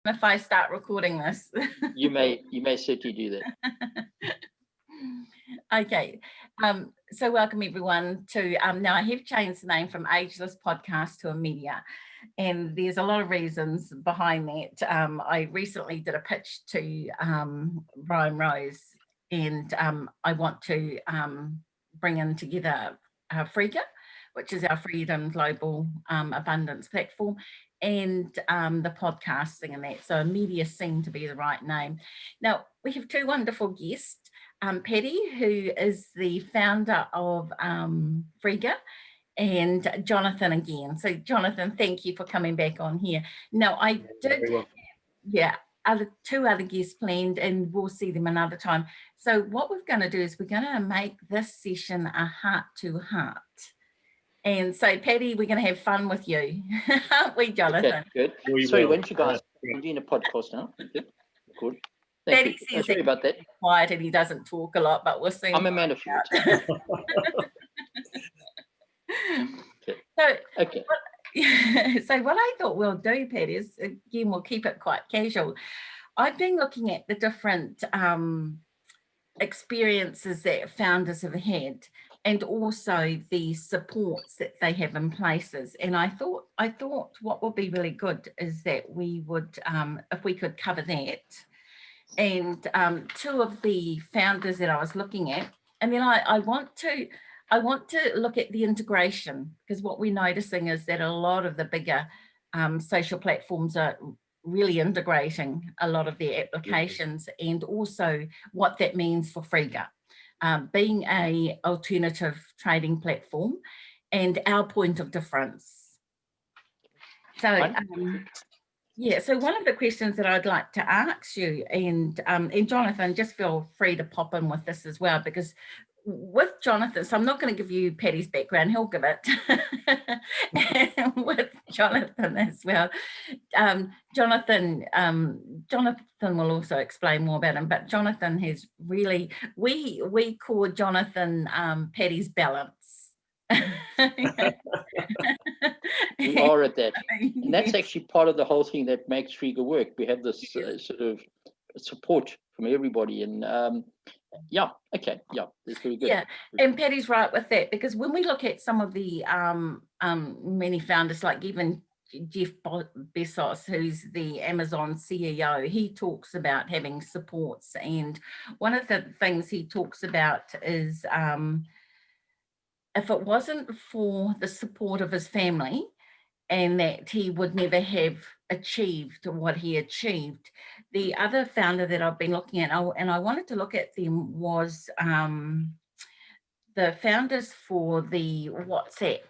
if I start recording this. You may certainly do that. Okay, so welcome everyone to, now I have changed the name from Ageless Podcast to Media, and there's a lot of reasons behind that. I recently did a pitch to Brian Rose, and I want to bring in together Frega, which is our Freedom Global Abundance platform, and the podcasting and that. So media seemed to be the right name. Now, we have two wonderful guests. Patty, who is the founder of Frega, and Jonathan again. So Jonathan, thank you for coming back on here. Now, I did, two other guests planned, and we'll see them another time. So what we're going to do is we're going to make this session a heart-to-heart. And so, Patty, we're going to have fun with you, aren't we, Jonathan? Okay, good. Sorry, when you guys, I'm doing a podcast now. Good. Patty says sorry about that. He's quiet and he doesn't talk a lot, but we'll see. I'm a man of few words. Okay. So what I thought we'll do, Patty, is again, we'll keep it quite casual. I've been looking at the different experiences that founders have had, and also the supports that they have in places. And I thought what would be really good is that we would, if we could cover that. And two of the founders that I was looking at, and then I want to look at the integration, because what we're noticing is that a lot of the bigger social platforms are really integrating a lot of their applications, and also what that means for Frega, being a alternative trading platform, and our point of difference. So yeah, so one of the questions that I'd like to ask you, and Jonathan, just feel free to pop in with this as well, because with Jonathan, so I'm not going to give you Patty's background, he'll give it. And with Jonathan as well. Jonathan will also explain more about him, but Jonathan has really, we call Jonathan Patty's balance. We are at that, and that's actually part of the whole thing that makes Frega work. We have this sort of support from everybody, and that's very good. Yeah, and Patty's right with that, because when we look at some of the many founders, like even Jeff Bezos, who's the Amazon CEO, he talks about having supports, and one of the things he talks about is if it wasn't for the support of his family, and that he would never have achieved what he achieved. The other founder that I've been looking at, and I wanted to look at them, was the founders for the WhatsApp.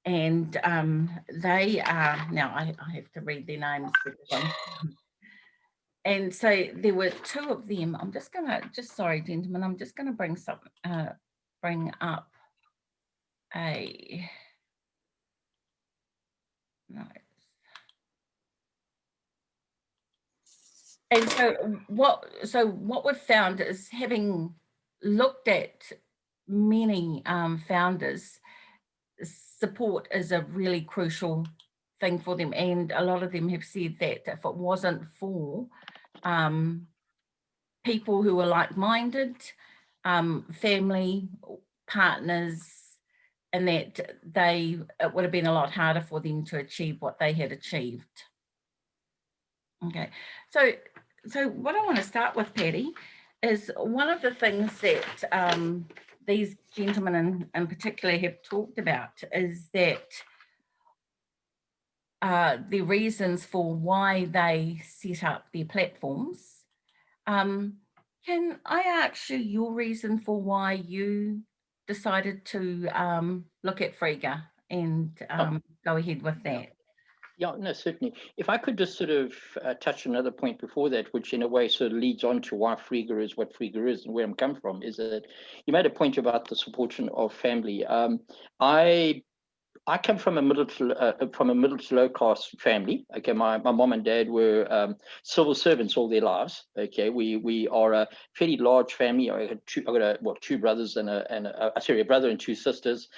And they are, now I have to read their names. And so there were two of them. I'm just gonna, sorry, gentlemen, I'm just gonna bring up a, no. And so what we've found is, having looked at many founders, support is a really crucial thing for them, and a lot of them have said that if it wasn't for people who are like-minded, family, partners, and that it would have been a lot harder for them to achieve what they had achieved. Okay, so what I want to start with, Patty, is one of the things that these gentlemen in particular have talked about is that the reasons for why they set up their platforms. Can I ask you your reason for why you decided to look at Frega and go ahead with that? Yeah, no, certainly. If I could just sort of touch another point before that, which in a way sort of leads on to why Frega is what Frega is and where I'm come from, is that you made a point about the support of family. I I come from a middle to low class family. Okay, my mom and dad were civil servants all their lives. Okay, we are a fairly large family. I got two brothers and a brother and two sisters.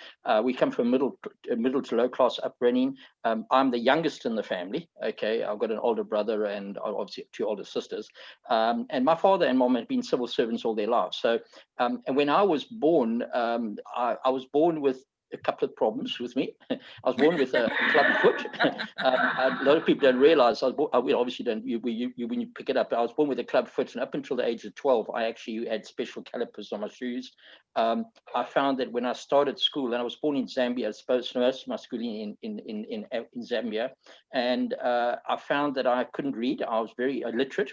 We come from a middle to low class upbringing. I'm the youngest in the family. Okay, I've got an older brother and obviously two older sisters. And my father and mom had been civil servants all their lives. So, and when I was born, I was born with a couple of problems with me. I was born with a club foot. A lot of people don't realize I was born, obviously don't when you pick it up. I was born with a club foot, and up until the age of 12, I actually had special calipers on my shoes. I found that when I started school, and I was born in Zambia, I spent most of my schooling in Zambia, and I found that I couldn't read. I was very illiterate,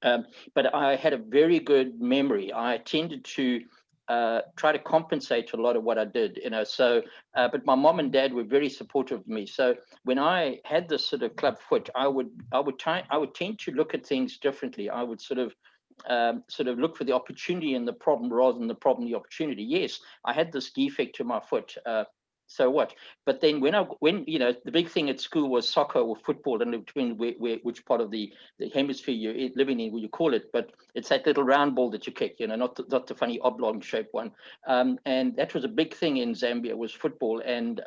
but I had a very good memory. I tended to try to compensate a lot of what I did, So, but my mom and dad were very supportive of me. So when I had this sort of club foot, I would tend to look at things differently. I would sort of look for the opportunity in the problem rather than the problem, the opportunity. Yes, I had this defect to my foot. So what? But then when the big thing at school was soccer or football, and between which part of the hemisphere you're living in, what you call it, but it's that little round ball that you kick, not the funny oblong shaped one. And that was a big thing in Zambia, was football. And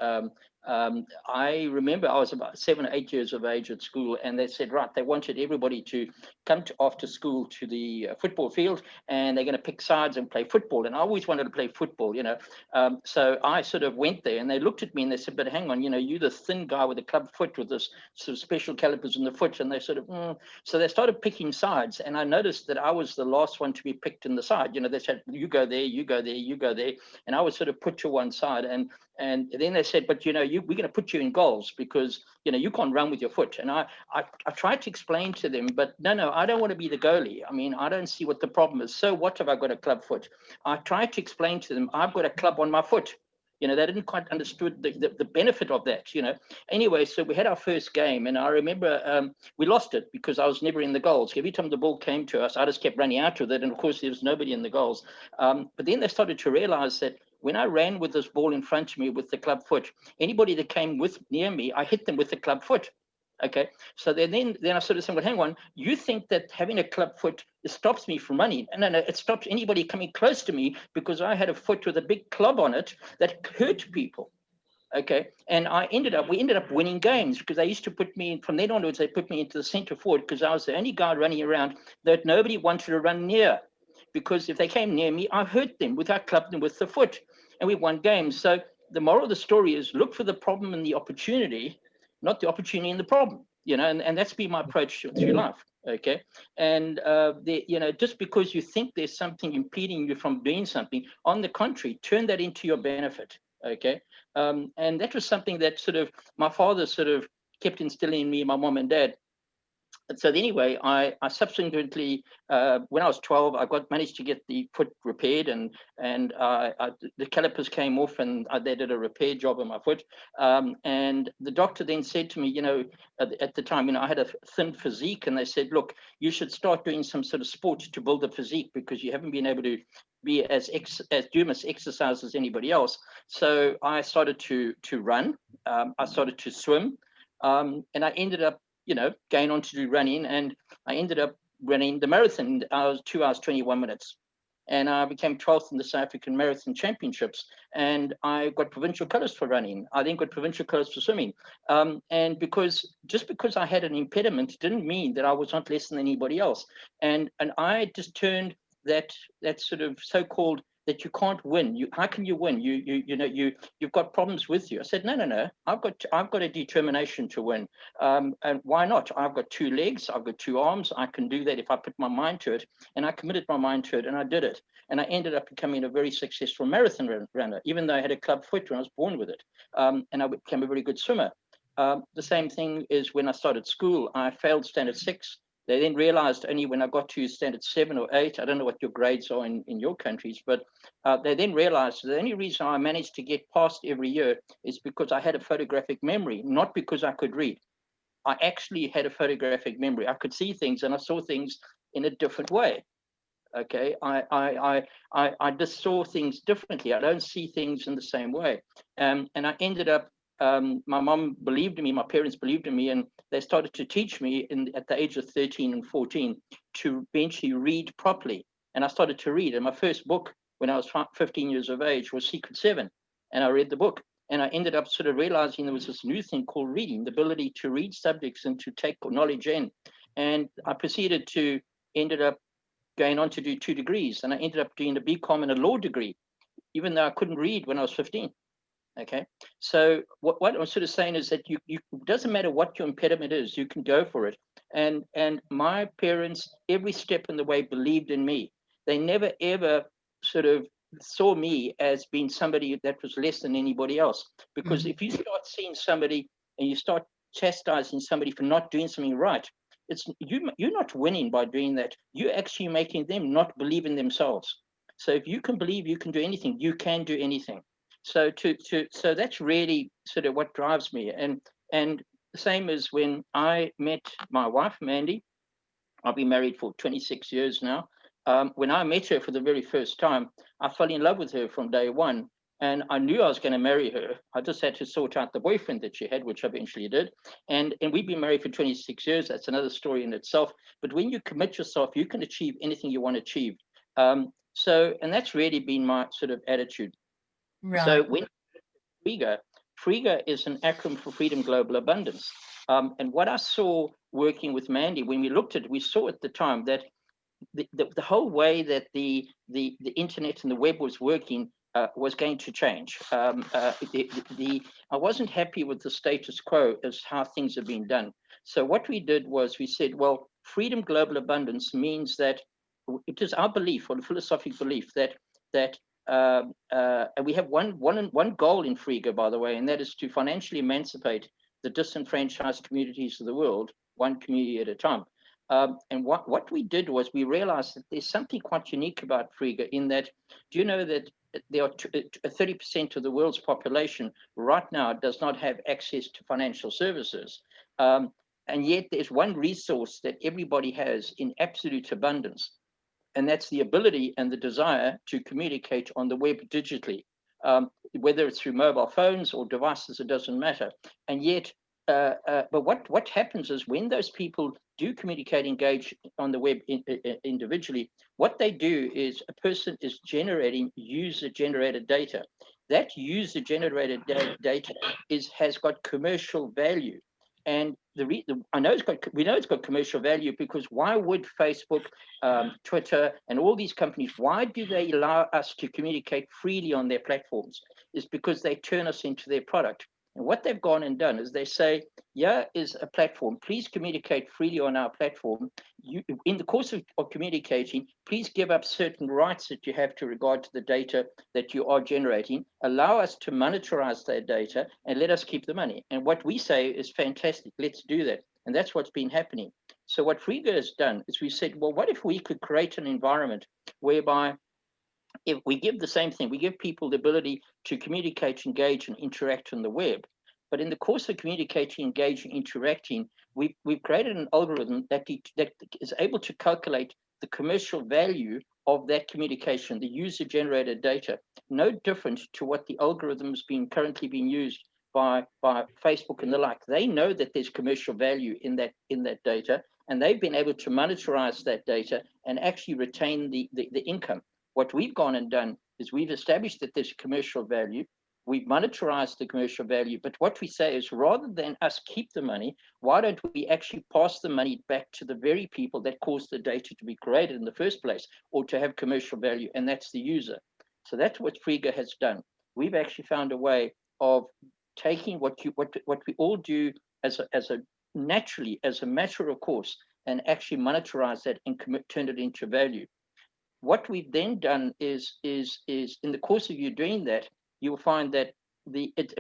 I remember I was about 7 or 8 years of age at school, and they said, right, they wanted everybody to come after school to the football field, and they're going to pick sides and play football. And I always wanted to play football, So I sort of went there, and they looked at me and they said, but hang on, you're the thin guy with a club foot with this sort of special calipers in the foot. And they sort of, So they started picking sides, and I noticed that I was the last one to be picked in the side. They said, you go there, you go there, you go there. And I was sort of put to one side. And then they said, but we're going to put you in goals because you can't run with your foot. And I tried to explain to them, but no, I don't want to be the goalie. I mean, I don't see what the problem is. So what if I got a club foot? I tried to explain to them, I've got a club on my foot. They didn't quite understood the benefit of that. Anyway, so we had our first game, and I remember we lost it because I was never in the goals. Every time the ball came to us, I just kept running out with it, and of course there was nobody in the goals. But then they started to realize that when I ran with this ball in front of me with the club foot, anybody that came near me, I hit them with the club foot. Okay, so then I sort of said, well, hang on, you think that having a club foot stops me from running? No, it stops anybody coming close to me because I had a foot with a big club on it that hurt people. Okay, and we ended up winning games because they used to put me from then onwards. They put me into the center forward because I was the only guy running around that nobody wanted to run near, because if they came near me, I hurt them with our club and with the foot, and we won games. So the moral of the story is look for the problem and the opportunity, not the opportunity and the problem. And that's been my approach through life. Okay, and just because you think there's something impeding you from doing something, on the contrary, turn that into your benefit. Okay, and that was something that sort of my father sort of kept instilling in me, my mom and dad. And so anyway, I subsequently, when I was 12, I managed to get the foot repaired, and the calipers came off, and they did a repair job on my foot. And the doctor then said to me, at the time, I had a thin physique, and they said, look, you should start doing some sort of sport to build a physique because you haven't been able to be as do much exercise as anybody else. So I started to run. I started to swim, and I ended up going on to do running, and I ended up running the marathon. I was 2 hours 21 minutes, and I became 12th in the South African Marathon Championships, and I got provincial colours for running. I then got provincial colours for swimming, and just because I had an impediment didn't mean that I was not less than anybody else, and I just turned that sort of so-called that you can't win. How can you win? You've got problems with you. I said, no. I've got a determination to win. And why not? I've got 2 legs. I've got 2 arms. I can do that if I put my mind to it. And I committed my mind to it, and I did it. And I ended up becoming a very successful marathon runner, even though I had a club foot when I was born with it. And I became a very good swimmer. The same thing is when I started school. I failed standard 6. They then realized only when I got to standard 7 or 8, I don't know what your grades are in your countries, but they then realized the only reason I managed to get past every year is because I had a photographic memory, not because I could read. I actually had a photographic memory. I could see things, and I saw things in a different way. Okay, I just saw things differently. I don't see things in the same way. And I ended up my mom believed in me, my parents believed in me, and they started to teach me at the age of 13 and 14 to eventually read properly. And I started to read. And my first book when I was 15 years of age was Secret Seven. And I read the book. And I ended up sort of realizing there was this new thing called reading, the ability to read subjects and to take knowledge in. And I proceeded to, ended up going on to do 2 degrees. And I ended up doing a BCom and a law degree, even though I couldn't read when I was 15. Okay, so what I'm sort of saying is that you it doesn't matter what your impediment is, you can go for it. And my parents, every step in the way, believed in me. They never ever sort of saw me as being somebody that was less than anybody else. Because if you start seeing somebody and you start chastising somebody for not doing something right, it's you're not winning by doing that. You're actually making them not believe in themselves. So if you can believe you can do anything, you can do anything. So so that's really sort of what drives me. And the same as when I met my wife, Mandy. I've been married for 26 years now. When I met her for the very first time, I fell in love with her from day one. And I knew I was going to marry her. I just had to sort out the boyfriend that she had, which I eventually did. And we've been married for 26 years. That's another story in itself. But when you commit yourself, you can achieve anything you want to achieve. And that's really been my sort of attitude. Right. So when Frega is an acronym for Freedom Global Abundance. And what I saw working with Mandy, when we looked at it, we saw at the time that the whole way that the internet and the web was working was going to change. I wasn't happy with the status quo as how things have been done. So what we did was we said, well, Freedom Global Abundance means that it is our belief, or the philosophical belief, that and we have one goal in Frega, by the way, and that is to financially emancipate the disenfranchised communities of the world, one community at a time. And what we did was we realized that there's something quite unique about Frega in that, do you know that there are 30% of the world's population right now does not have access to financial services? And yet there's one resource that everybody has in absolute abundance, and that's the ability and the desire to communicate on the web digitally, whether it's through mobile phones or devices, it doesn't matter. And yet, but what happens is when those people do communicate, engage on the web individually, what they do is a person is generating user-generated data. That user-generated data has got commercial value. And I know we know it's got commercial value, because why would Facebook, Twitter, and all these companies, why do they allow us to communicate freely on their platforms? Is because they turn us into their product. And what they've gone and done is they say, here is a platform, please communicate freely on our platform. In the course of communicating, please give up certain rights that you have to regard to the data that you are generating, allow us to monetize that data, and let us keep the money. And what we say is fantastic, let's do that. And that's what's been happening. So what Frega has done is we said, well, what if we could create an environment whereby if we give the same thing, we give people the ability to communicate, engage, and interact on the web. But in the course of communicating, engaging, interacting, we've created an algorithm that is able to calculate the commercial value of that communication, the user-generated data, no different to what the algorithm is currently being used by Facebook and the like. They know that there's commercial value in that data, and they've been able to monetize that data and actually retain the income. What we've gone and done is we've established that there's commercial value. We've monetized the commercial value. But what we say is, rather than us keep the money, why don't we actually pass the money back to the very people that caused the data to be created in the first place, or to have commercial value, and that's the user. So that's what Frega has done. We've actually found a way of taking what we all do as a naturally, as a matter of course, and actually monetize that and turn it into value. What we've then done is in the course of you doing that, you will find that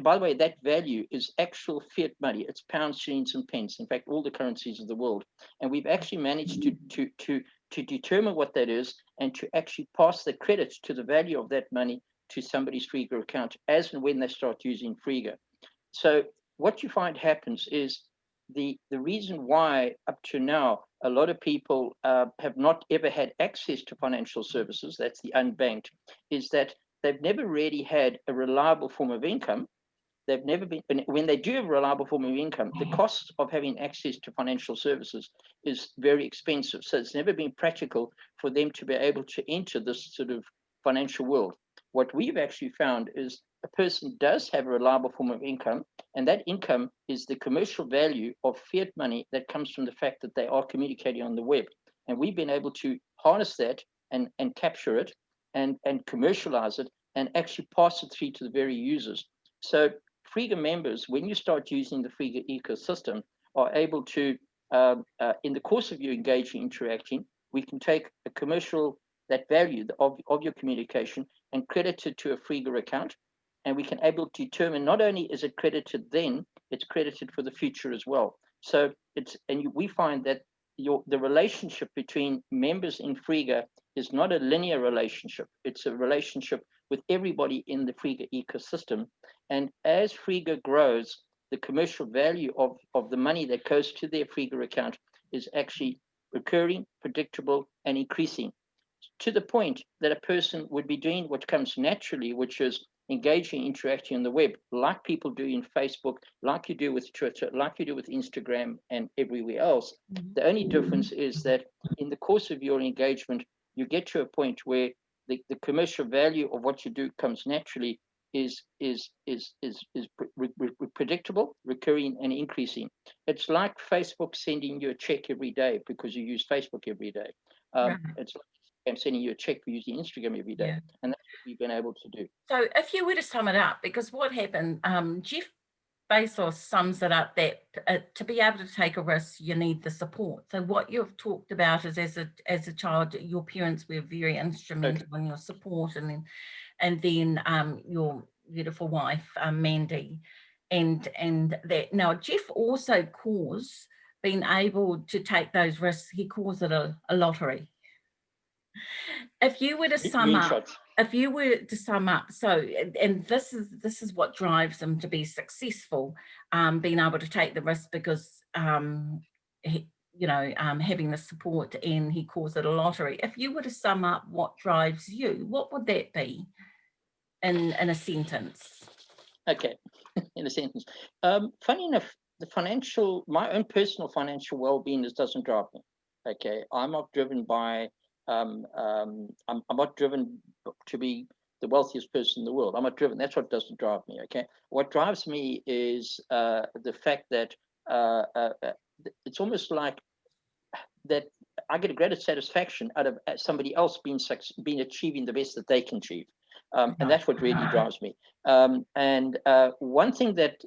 by the way, that value is actual fiat money. It's pounds, shillings, and pence. In fact, all the currencies of the world. And we've actually managed to determine what that is, and to actually pass the credit to the value of that money to somebody's Frega account as and when they start using Frega. So what you find happens is the reason why up to now a lot of people have not ever had access to financial services, that's the unbanked, is that they've never really had a reliable form of income, they've never been, when they do have a reliable form of income, the cost of having access to financial services is very expensive. So it's never been practical for them to be able to enter this sort of financial world. What we've actually found is a person does have a reliable form of income, and that income is the commercial value of fiat money that comes from the fact that they are communicating on the web. And we've been able to harness that and capture it and commercialize it and actually pass it through to the very users. So Frega members, when you start using the Frega ecosystem, are able to, in the course of you engaging, interacting, we can take a commercial, that value of your communication and credit it to a Frega account. And we can able to determine not only is it credited then, it's credited for the future as well. So it's, and we find that the relationship between members in Frega is not a linear relationship. It's a relationship with everybody in the Frega ecosystem. And as Frega grows, the commercial value of the money that goes to their Frega account is actually recurring, predictable, and increasing, to the point that a person would be doing what comes naturally, which is engaging, interacting on the web, like people do in Facebook, like you do with Twitter, like you do with Instagram and everywhere else. The only difference is that in the course of your engagement, you get to a point where the commercial value of what you do comes naturally, is predictable, recurring, and increasing. It's like Facebook sending you a check every day because you use Facebook every day. Right. It's like I'm sending you a check for using Instagram every day. Yeah. And that's what we've been able to do. So if you were to sum it up, because what happened, Jeff Bezos sums it up that to be able to take a risk, you need the support. So what you've talked about is as a child, your parents were very instrumental in your support, and then your beautiful wife, Mandy, and that. Now Jeff also calls being able to take those risks, he calls it a lottery. If you were to sum up, so, and this is what drives them to be successful, being able to take the risk, because having the support, and he calls it a lottery. If you were to sum up what drives you, what would that be in a sentence? Okay, in a sentence. Funny enough, my own personal financial well-being doesn't drive me. Okay, I'm not driven by, I'm not driven to be the wealthiest person in the world. I'm not driven. That's what doesn't drive me. Okay, what drives me is the fact that it's almost like that I get a greater satisfaction out of somebody else being achieving the best that they can achieve. And that's what really drives me. And one thing that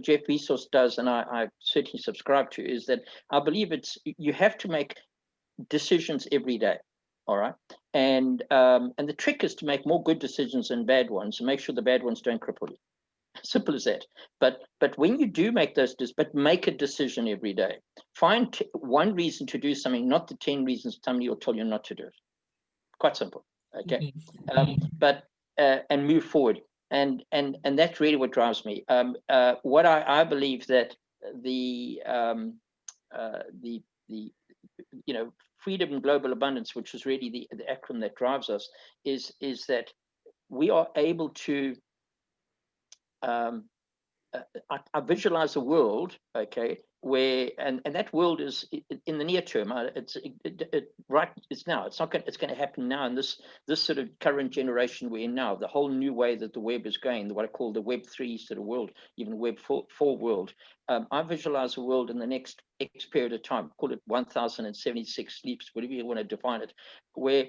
Jeff Bezos does, and I certainly subscribe to, is that I believe you have to make decisions every day. All right. And the trick is to make more good decisions than bad ones, and make sure the bad ones don't cripple you. Simple as that. But when you do make those but make a decision every day. Find one reason to do something, not the 10 reasons somebody will tell you not to do it. Quite simple. Okay. But and move forward. And that's really what drives me. What I believe that the freedom and global abundance, which is really the acronym that drives us, is that we are able to I visualize a world, okay, where and that world is in the near term. It's now. It's going to happen now in this sort of current generation we're in now. The whole new way that the web is going, what I call the Web 3 sort of world, even Web 4 world. I visualize a world in the next X period of time. Call it 1,076 sleeps, whatever you want to define it, where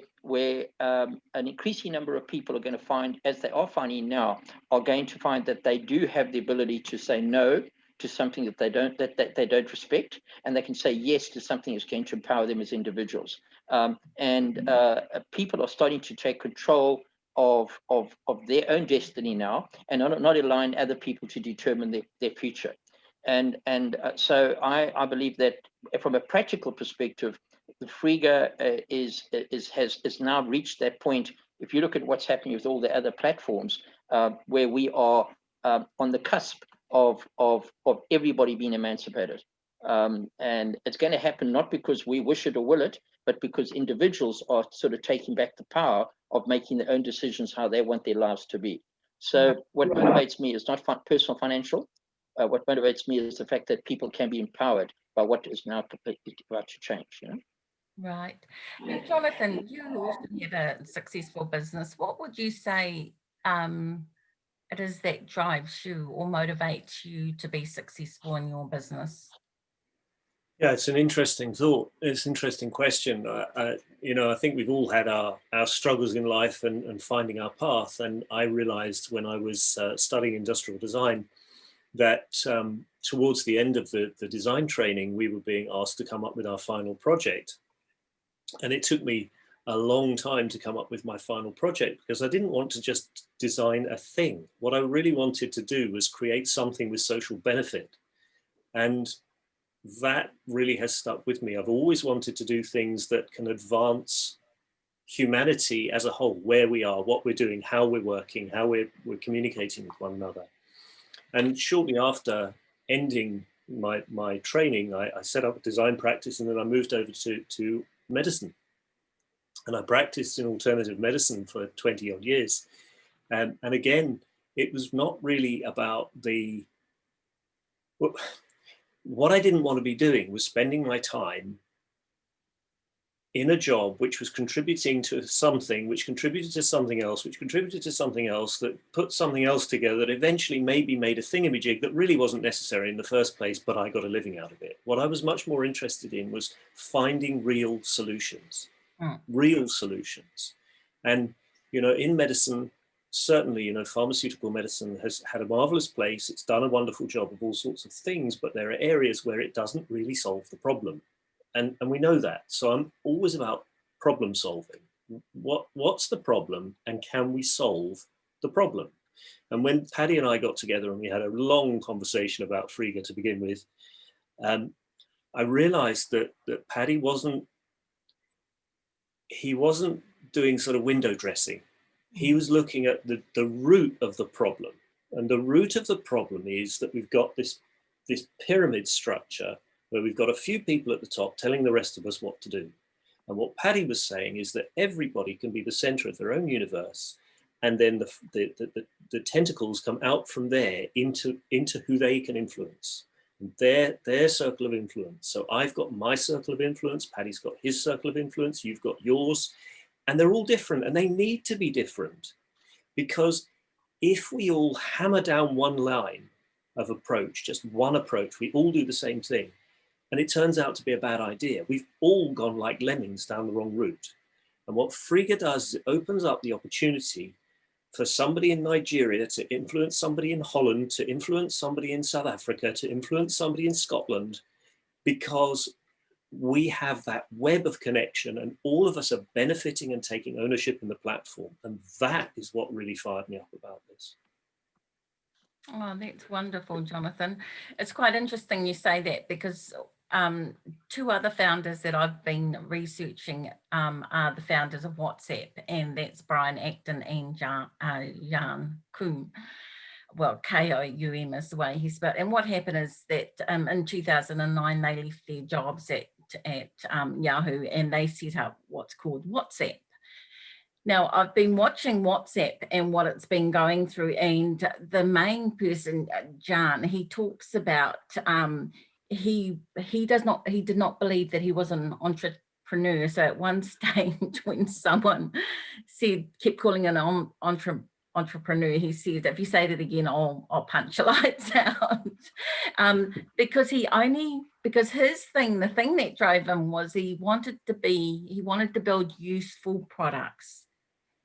an increasing number of people are going to find, as they are finding now, are going to find that they do have the ability to say no to something that they don't respect, and they can say yes to something that's going to empower them as individuals. People are starting to take control of their own destiny now, and not allowing other people to determine their future. So I believe that from a practical perspective, the Frega has now reached that point. If you look at what's happening with all the other platforms, where we are on the cusp of everybody being emancipated. And it's going to happen not because we wish it or will it, but because individuals are sort of taking back the power of making their own decisions how they want their lives to be. So what motivates me is not personal financial. What motivates me is the fact that people can be empowered by what is now completely about to change, you know? Right. Now, Jonathan, you also have a successful business. What would you say it is that drives you or motivates you to be successful in your business? Yeah, it's an interesting thought. It's an interesting question. I think we've all had our struggles in life and finding our path. And I realized when I was studying industrial design that towards the end of the design training, we were being asked to come up with our final project. And it took me a long time to come up with my final project because I didn't want to just design a thing. What I really wanted to do was create something with social benefit. And that really has stuck with me. I've always wanted to do things that can advance humanity as a whole, where we are, what we're doing, how we're working, how we're communicating with one another. And shortly after ending my training, I set up a design practice, and then I moved over to medicine. And I practiced in alternative medicine for 20 odd years. And again, it was not really about what I didn't want to be doing was spending my time in a job which was contributing to something, which contributed to something else, which contributed to something else, that put something else together that eventually maybe made a thingamajig that really wasn't necessary in the first place, but I got a living out of it. What I was much more interested in was finding real solutions. Real solutions. And, in medicine, certainly, pharmaceutical medicine has had a marvelous place. It's done a wonderful job of all sorts of things, but there are areas where it doesn't really solve the problem. And we know that. So I'm always about problem solving. What's the problem and can we solve the problem? And when Paddy and I got together and we had a long conversation about Frega to begin with, I realized that Paddy wasn't doing sort of window dressing. He was looking at the root of the problem. And the root of the problem is that we've got this pyramid structure where we've got a few people at the top telling the rest of us what to do. And what Paddy was saying is that everybody can be the center of their own universe. And then the tentacles come out from there into who they can influence. Their circle of influence. So I've got my circle of influence, Paddy's got his circle of influence, you've got yours, and they're all different, and they need to be different, because if we all hammer down one line of approach, just one approach, we all do the same thing, and it turns out to be a bad idea, we've all gone like lemmings down the wrong route. And what Frega does is it opens up the opportunity for somebody in Nigeria to influence somebody in Holland, to influence somebody in South Africa, to influence somebody in Scotland, because we have that web of connection and all of us are benefiting and taking ownership in the platform. And that is what really fired me up about this. Oh, that's wonderful, Jonathan. It's quite interesting you say that, because two other founders that I've been researching are the founders of WhatsApp, and that's Brian Acton and Jan Koum. Well, Koum is the way he spelled. And what happened is that in 2009, they left their jobs at Yahoo, and they set up what's called WhatsApp. Now, I've been watching WhatsApp and what it's been going through, and the main person, Jan, he talks about he did not believe that he was an entrepreneur. So at one stage, when someone kept calling an entrepreneur, he said, "If you say that again, I'll punch your lights out." Because his thing, the thing that drove him was he wanted to build useful products.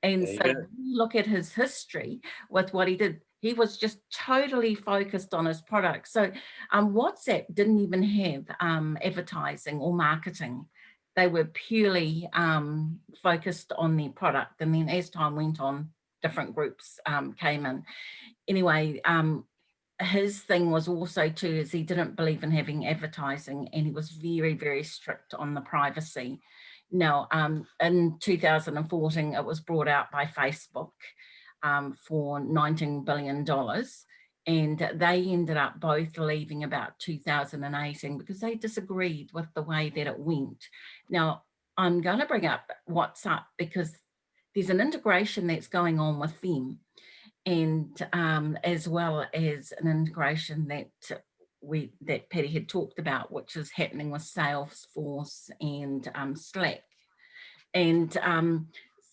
And so when you look at his history with what he did, he was just totally focused on his product. So WhatsApp didn't even have advertising or marketing. They were purely focused on their product. And then as time went on, different groups came in. Anyway, his thing was also too, is he didn't believe in having advertising, and he was very, very strict on the privacy. Now, in 2014, it was brought out by Facebook for $19 billion. And they ended up both leaving about 2018 because they disagreed with the way that it went. Now, I'm going to bring up WhatsApp because there's an integration that's going on with them. and as well as an integration that Patty had talked about, which is happening with Salesforce and Slack. And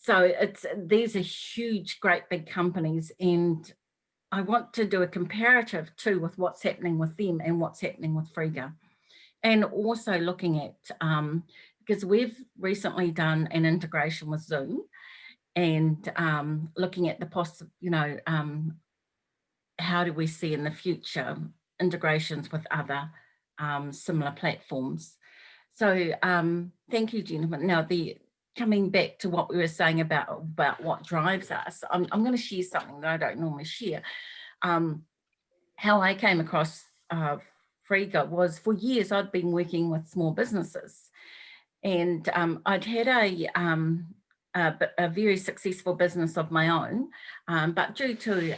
so these are huge, great big companies, and I want to do a comparative too with what's happening with them and what's happening with Frega. And also looking at, because we've recently done an integration with Zoom, and looking at the how do we see in the future integrations with other similar platforms. So thank you, gentlemen. Now, coming back to what we were saying about what drives us, I'm going to share something that I don't normally share. How I came across Frega was, for years I'd been working with small businesses, and I'd had a very successful business of my own, but due to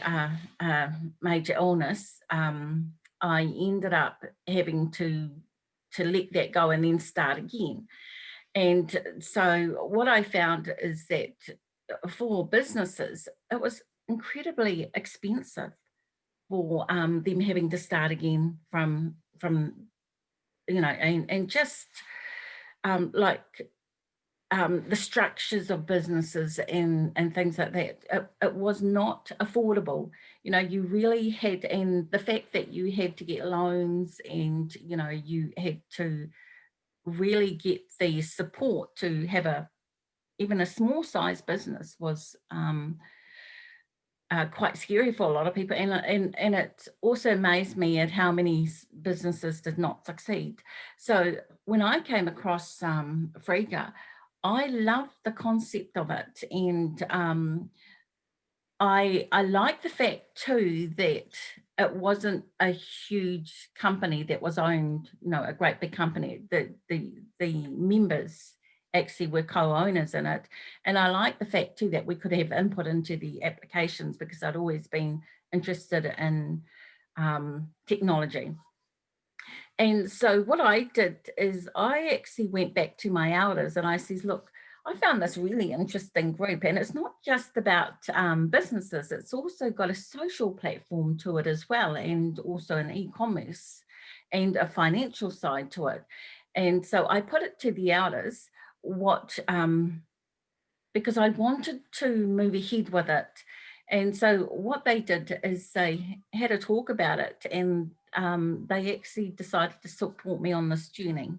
major illness, I ended up having to let that go and then start again. And so what I found is that for businesses, it was incredibly expensive for them having to start again from and just the structures of businesses and things like that. It was not affordable. You really had, and the fact that you had to get loans, and you had to really get the support to have even a small size business was quite scary for a lot of people, and it also amazed me at how many businesses did not succeed. So when I came across Frega, I loved the concept of it, and I like the fact too that it wasn't a huge company that was owned, a great big company. The members actually were co-owners in it. And I like the fact too that we could have input into the applications, because I'd always been interested in technology. And so what I did is I actually went back to my elders and I says, look, I found this really interesting group, and it's not just about businesses, it's also got a social platform to it as well, and also an e-commerce and a financial side to it. And so I put it to the elders because I wanted to move ahead with it. And so what they did is they had a talk about it, and they actually decided to support me on this journey.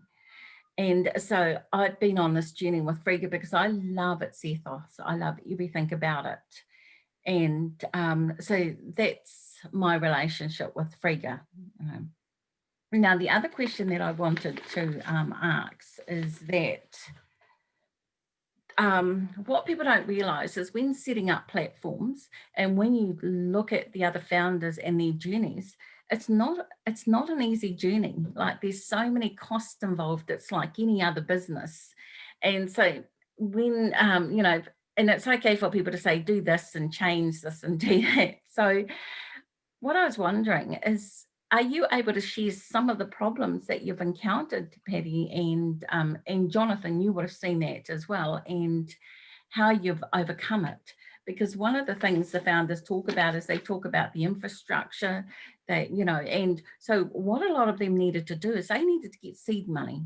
And so I've been on this journey with Frega because I love its ethos. I love everything about it. And so that's my relationship with Frega. Now, the other question that I wanted to ask is that what people don't realise is, when setting up platforms and when you look at the other founders and their journeys, it's not an easy journey. Like, there's so many costs involved. It's like any other business. And so when, and it's okay for people to say, do this and change this and do that. So what I was wondering is, are you able to share some of the problems that you've encountered, Patty, and Jonathan, you would have seen that as well, and how you've overcome it? Because one of the things the founders talk about is they talk about the infrastructure that, and so what a lot of them needed to do is they needed to get seed money.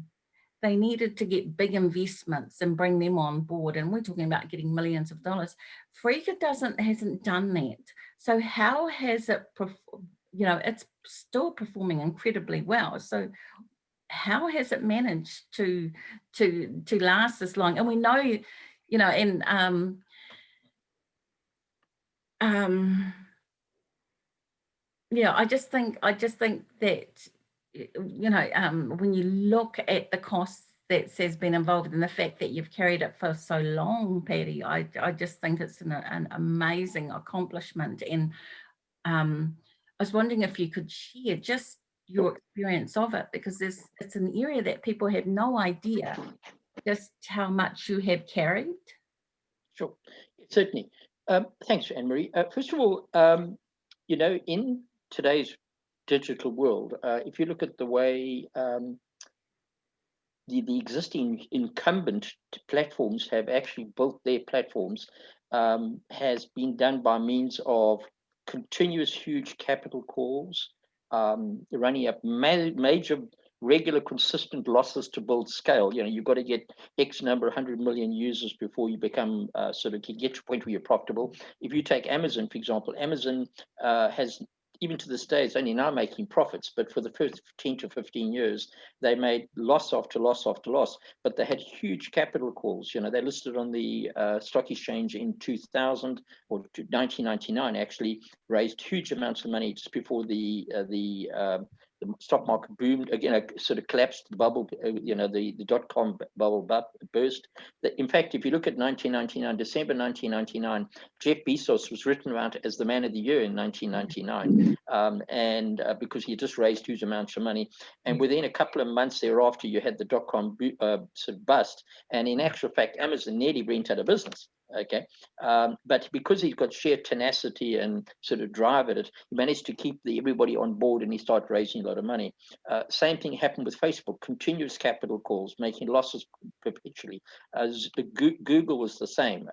They needed to get big investments and bring them on board. And we're talking about getting millions of dollars. Frega hasn't done that. So how has it, it's still performing incredibly well. So how has it managed to last this long? And we know, I just think that, when you look at the costs that has been involved in the fact that you've carried it for so long, Patty, I just think it's an amazing accomplishment. And I was wondering if you could share just your experience of it, because it's an area that people have no idea just how much you have carried. Sure, certainly. Thanks, Anne-Marie. First of all, in today's digital world, if you look at the way the existing incumbent platforms have actually built their platforms, has been done by means of continuous huge capital calls, running up major regular consistent losses to build scale. You've got to get X number 100 million users before you become sort of get to a point where you're profitable. If you take Amazon, for example, Amazon has, even to this day, it's only now making profits, but for the first 10 to 15 years, they made loss after loss after loss, but they had huge capital calls. They listed on the stock exchange in 2000 or 1999, actually raised huge amounts of money just before the stock market boomed again, sort of collapsed, the bubble, the dot-com bubble burst. In fact, if you look at 1999, December 1999, Jeff Bezos was written about as the man of the year in 1999, and because he just raised huge amounts of money. And within a couple of months thereafter, you had the dot-com sort of bust. And in actual fact, Amazon nearly went out of business. Okay, but because he's got sheer tenacity and sort of drive at it, he managed to keep everybody on board, and he started raising a lot of money. Same thing happened with Facebook, continuous capital calls, making losses perpetually. Google was the same.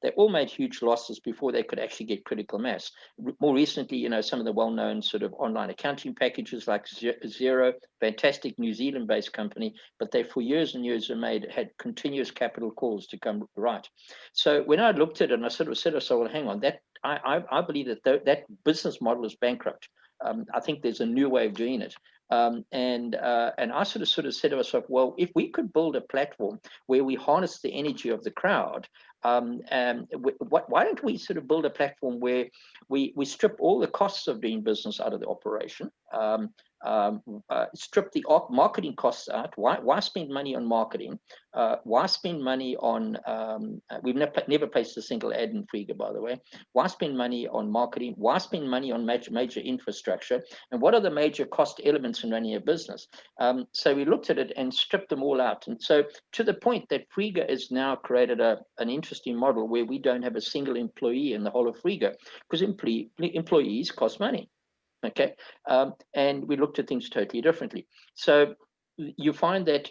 They all made huge losses before they could actually get critical mass. More recently, some of the well-known sort of online accounting packages like Xero, fantastic New Zealand-based company, but they for years and years had continuous capital calls to come right. So when I looked at it, and I sort of said, well, hang on, I believe that business model is bankrupt. I think there's a new way of doing it. And I sort of said to myself, well, if we could build a platform where we harness the energy of the crowd, why don't we sort of build a platform where we strip all the costs of doing business out of the operation, strip the marketing costs out. Why spend money on marketing? Why spend money on, we've never placed a single ad in Frega, by the way. Why spend money on marketing? Why spend money on major infrastructure? And what are the major cost elements in running a business? So we looked at it and stripped them all out. And so to the point that Frega has now created an interesting model where we don't have a single employee in the whole of Frega, because employees cost money. Okay, and we looked at things totally differently. So you find that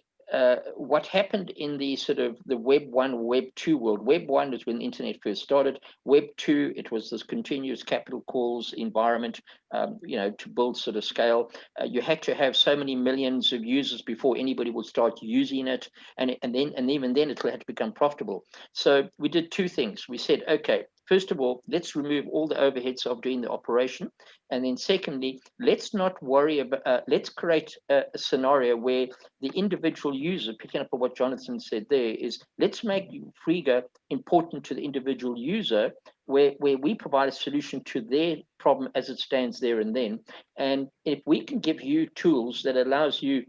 what happened in the sort of the Web 1, Web 2 world. Web 1 is when the internet first started. Web 2, it was this continuous capital calls environment, to build sort of scale. You had to have so many millions of users before anybody would start using it, and even then it had to become profitable. So we did two things. We said, okay, first of all, let's remove all the overheads of doing the operation. And then secondly, let's not worry about, let's create a scenario where the individual user, picking up on what Jonathan said there, is let's make Frega important to the individual user, where we provide a solution to their problem as it stands there and then. And if we can give you tools that allows you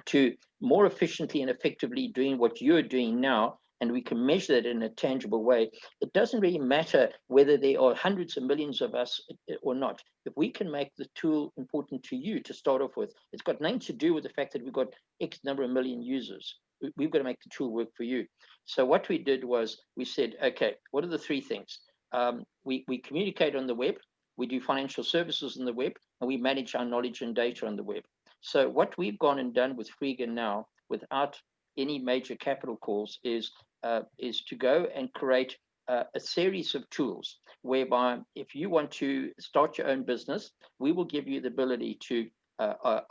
to more efficiently and effectively doing what you're doing now, and we can measure that in a tangible way, it doesn't really matter whether there are hundreds of millions of us or not. If we can make the tool important to you to start off with, it's got nothing to do with the fact that we've got X number of million users. We've got to make the tool work for you. So what we did was we said, okay, what are the three things? We communicate on the web, we do financial services on the web, and we manage our knowledge and data on the web. So what we've gone and done with Frega now, without any major capital calls, is to go and create a series of tools whereby if you want to start your own business, we will give you the ability to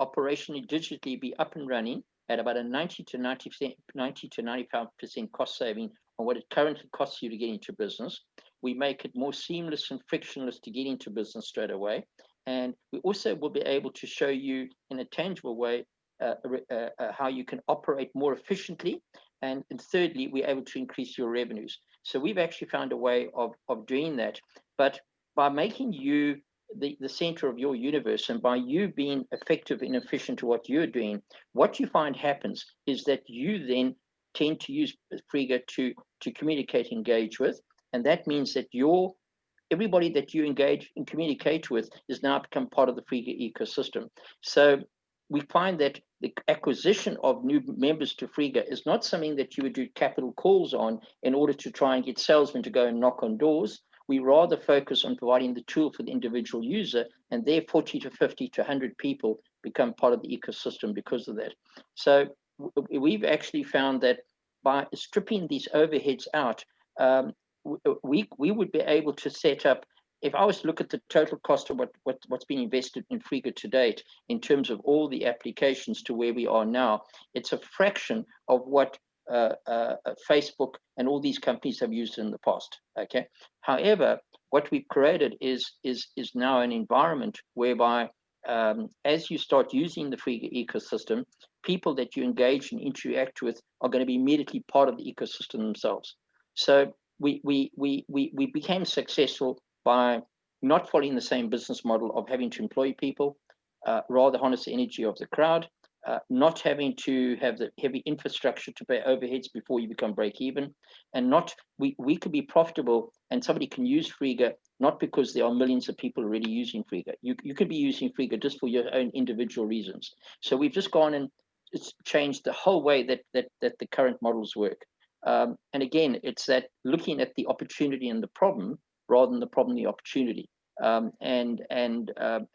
operationally, digitally be up and running at about a 90 to 95% cost saving on what it currently costs you to get into business. We make it more seamless and frictionless to get into business straight away. And we also will be able to show you in a tangible way how you can operate more efficiently. And thirdly, we're able to increase your revenues. So we've actually found a way of doing that. But by making you the center of your universe, and by you being effective and efficient to what you're doing, what you find happens is that you then tend to use Frega to communicate, engage with. And that means that everybody that you engage and communicate with is now become part of the Frega ecosystem. So we find that the acquisition of new members to Frega is not something that you would do capital calls on in order to try and get salesmen to go and knock on doors. We rather focus on providing the tool for the individual user, and their 40 to 50 to 100 people become part of the ecosystem because of that. So we've actually found that by stripping these overheads out, we would be able to set up if I was to look at the total cost of what's been invested in Frega to date, in terms of all the applications to where we are now, it's a fraction of what Facebook and all these companies have used in the past. Okay. However, what we've created is now an environment whereby, as you start using the Frega ecosystem, people that you engage and interact with are going to be immediately part of the ecosystem themselves. So we became successful by not following the same business model of having to employ people, rather harness the energy of the crowd, not having to have the heavy infrastructure to pay overheads before you become break even, and not we could be profitable, and somebody can use Frega not because there are millions of people already using Frega. You could be using Frega just for your own individual reasons. So we've just gone and it's changed the whole way that the current models work. And again, it's that looking at the opportunity and the problem rather than the problem and the opportunity. And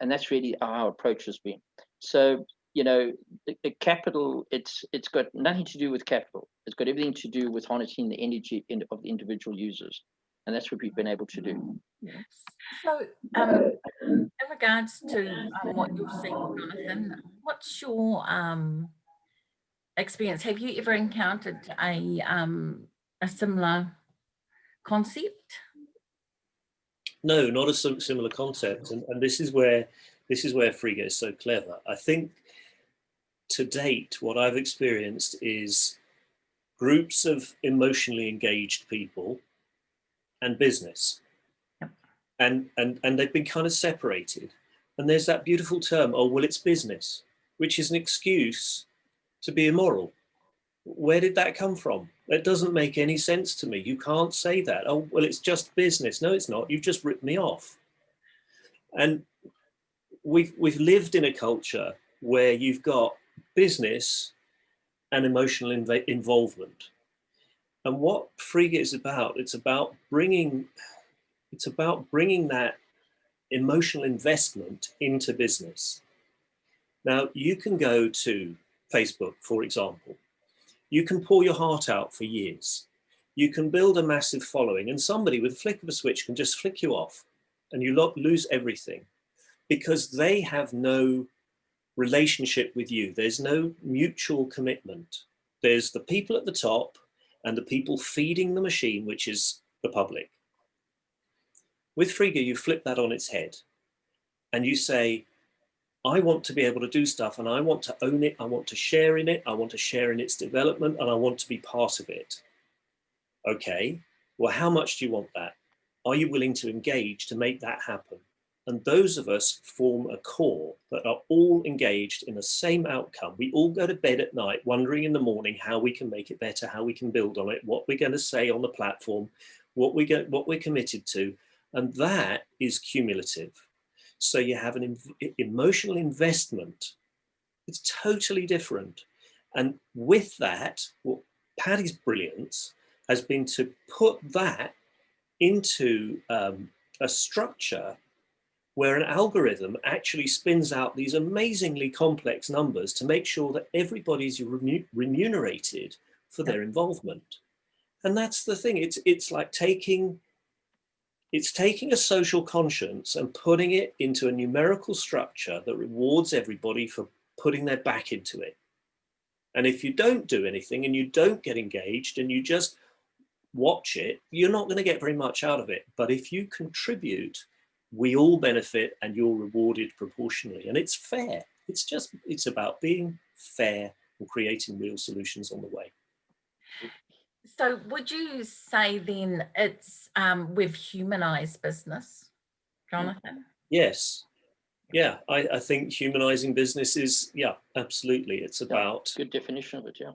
that's really how our approach has been. So, you know, the capital, it's got nothing to do with capital. It's got everything to do with harnessing the energy of the individual users. And that's what we've been able to do. So in regards to what you've seen, Jonathan, what's your experience? Have you ever encountered a similar concept? No, not a similar concept, and this is where Frega is so clever. I think to date, what I've experienced is groups of emotionally engaged people and business, and they've been kind of separated. And there's that beautiful term, oh well, it's business, which is an excuse to be immoral. Where did that come from? That doesn't make any sense to me. You can't say that. Oh, well, it's just business. No, it's not. You've just ripped me off. And we've lived in a culture where you've got business and emotional involvement. And what Frega is about, it's about bringing that emotional investment into business. Now, you can go to Facebook, for example. You can pour your heart out for years. You can build a massive following, and somebody with a flick of a switch can just flick you off and you lose everything because they have no relationship with you. There's no mutual commitment. There's the people at the top and the people feeding the machine, which is the public. With Frega, you flip that on its head and you say, I want to be able to do stuff and I want to own it. I want to share in it. I want to share in its development and I want to be part of it. Okay, well, how much do you want that? Are you willing to engage to make that happen? And those of us form a core that are all engaged in the same outcome. We all go to bed at night wondering in the morning how we can make it better, how we can build on it, what we're going to say on the platform, what we're committed to. And that is cumulative. So you have an emotional investment. It's totally different. And with that, what Paddy's brilliance has been to put that into a structure where an algorithm actually spins out these amazingly complex numbers to make sure that everybody's remunerated for their involvement. And that's the thing. It's like taking a social conscience and putting it into a numerical structure that rewards everybody for putting their back into it. And if you don't do anything and you don't get engaged and you just watch it, you're not going to get very much out of it. But if you contribute, we all benefit and you're rewarded proportionally. And it's fair. It's about being fair and creating real solutions on the way. So would you say then it's we've humanized business, Jonathan? Yes. Yeah, I think humanizing business is, yeah, absolutely. It's about... Good definition of it, yeah.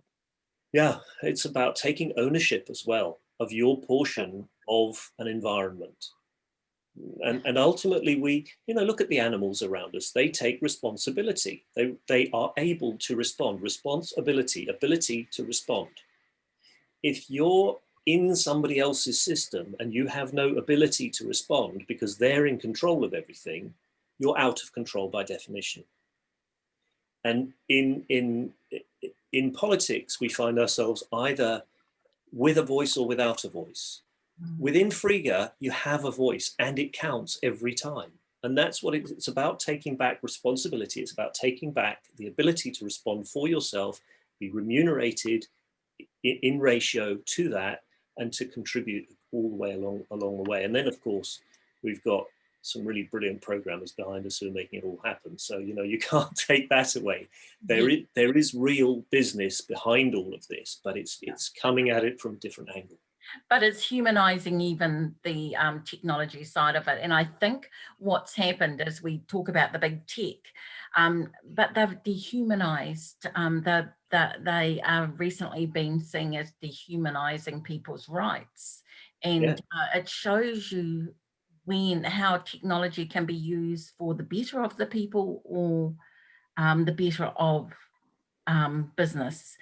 Yeah, it's about taking ownership as well of your portion of an environment. And ultimately we, look at the animals around us. They take responsibility. They are able to respond. Ability to respond. If you're in somebody else's system and you have no ability to respond because they're in control of everything, you're out of control by definition. And in politics, we find ourselves either with a voice or without a voice. within Frega, you have a voice and it counts every time. And that's what it's about, taking back responsibility. It's about taking back the ability to respond for yourself, be remunerated in ratio to that, and to contribute all the way along the way. And then, of course, we've got some really brilliant programmers behind us who are making it all happen. So, you can't take that away. There is real business behind all of this, but it's coming at it from a different angle. But it's humanizing even the technology side of it. And I think what's happened is we talk about the big tech, but they've dehumanized. They are recently been seen as dehumanizing people's rights. And it shows you how technology can be used for the better of the people or the better of business.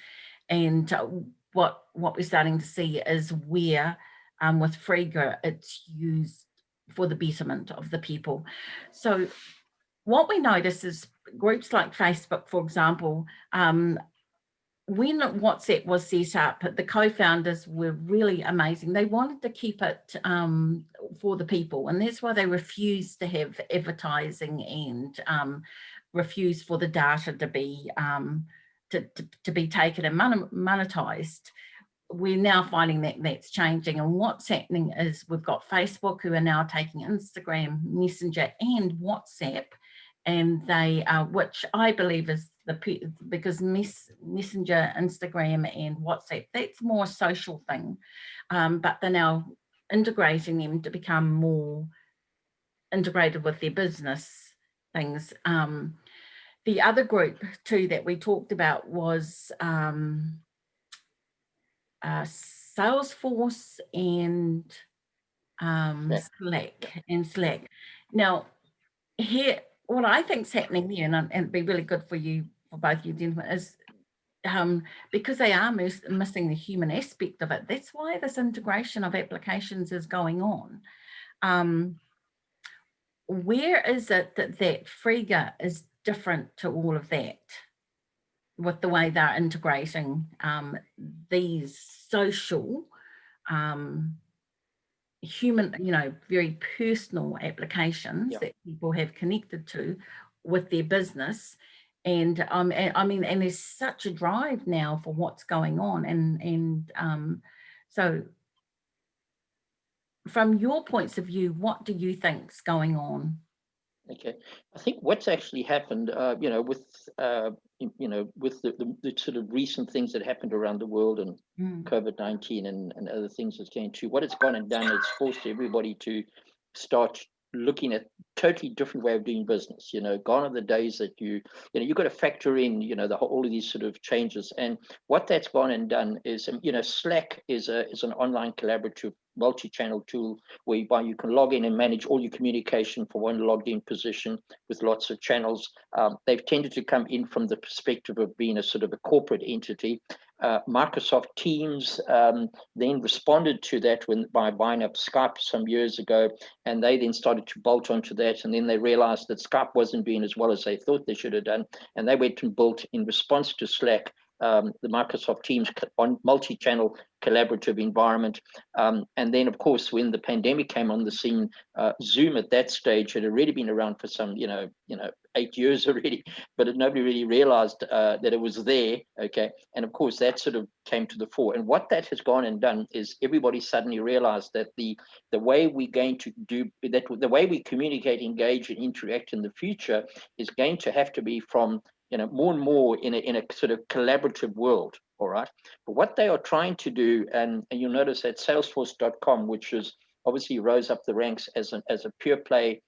And what we're starting to see is where with Frega, it's used for the betterment of the people. So what we notice is groups like Facebook, for example, when WhatsApp was set up, the co-founders were really amazing. They wanted to keep it for the people, and that's why they refused to have advertising and refused for the data to be to be taken and monetized. We're now finding that that's changing, and what's happening is we've got Facebook who are now taking Instagram, Messenger, and WhatsApp, and they which I believe is because Messenger, Instagram, and WhatsApp, that's more a social thing, but they're now integrating them to become more integrated with their business things. The other group too that we talked about was Salesforce and Slack. Now, here, what I think is happening here, and it'd be really good for both you gentlemen, is because they are missing the human aspect of it. That's why this integration of applications is going on. Where is it that Frega is different to all of that with the way they're integrating these social, human, very personal applications that people have connected to with their business? And and there's such a drive now for what's going on, and so from your points of view, what do you think's going on? Okay, I think what's actually happened, with the sort of recent things that happened around the world and COVID-19 and other things that's going to, what it's gone and done, it's forced everybody to start looking at totally different way of doing business. Gone are the days that you've got to factor in, all of these sort of changes. And what that's gone and done is, Slack is an online collaborative multi-channel tool whereby you can log in and manage all your communication from one logged in position with lots of channels. They've tended to come in from the perspective of being a sort of a corporate entity. Microsoft Teams then responded to that by buying up Skype some years ago, and they then started to bolt onto that, and then they realized that Skype wasn't doing as well as they thought they should have done, and they went and built in response to Slack the Microsoft Teams on multi-channel collaborative environment. And then, of course, when the pandemic came on the scene, Zoom at that stage had already been around for some, 8 years already, but nobody really realized that it was there. Okay, and of course that sort of came to the fore. And what that has gone and done is everybody suddenly realized that the way we're going to do that, the way we communicate, engage, and interact in the future is going to have to be from more and more in a sort of collaborative world. All right, but what they are trying to do, and you'll notice that Salesforce.com, which is obviously rose up the ranks as a pure play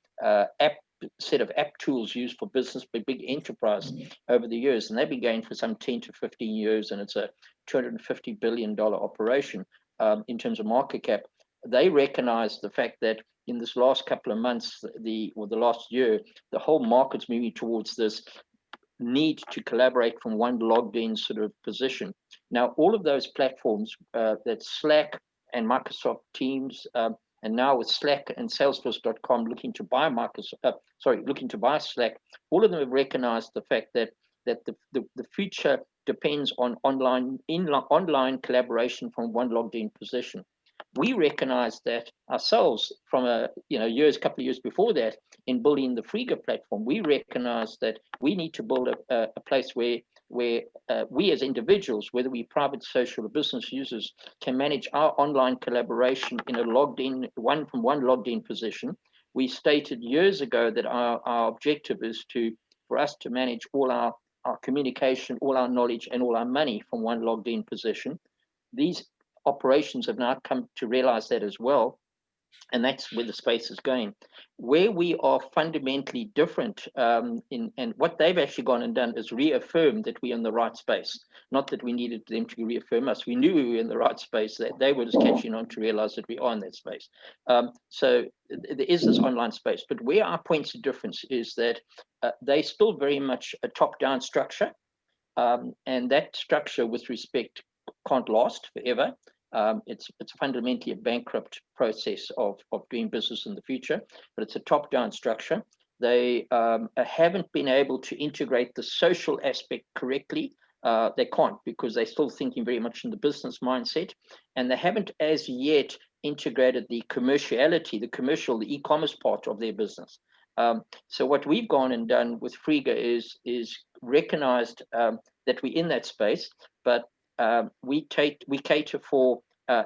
set of app tools used for business by big enterprise over the years, and they've been going for some 10 to 15 years, and it's a $250 billion operation in terms of market cap. They recognize the fact that in this last couple of months, the last year, the whole market's moving towards this need to collaborate from one logged in sort of position. Now, all of those platforms, that Slack and Microsoft Teams, and now with Slack and Salesforce.com looking to buy Slack, all of them have recognized the fact that the future depends on online collaboration from one logged in position. we recognized that ourselves from a couple of years before that in building the Frega platform. We recognized that we need to build a place where we as individuals, whether we private, social, or business users, can manage our online collaboration in a logged in logged in position. We stated years ago that our objective is for us to manage all our communication, all our knowledge, and all our money from one logged in position. These operations have now come to realize that as well. And that's where the space is going. Where we are fundamentally different, and what they've actually gone and done is reaffirm that we're in the right space. Not that we needed them to reaffirm us. We knew we were in the right space, that they were just catching on to realize that we are in that space. So there is this online space. But where our points of difference is that they still very much a top-down structure. And that structure with respect can't last forever. It's fundamentally a bankrupt process of doing business in the future, but it's a top-down structure. They haven't been able to integrate the social aspect correctly. They can't, because they're still thinking very much in the business mindset, and they haven't as yet integrated the commerciality, the e-commerce part of their business. So what we've gone and done with Frega is recognized that we're in that space, but we cater for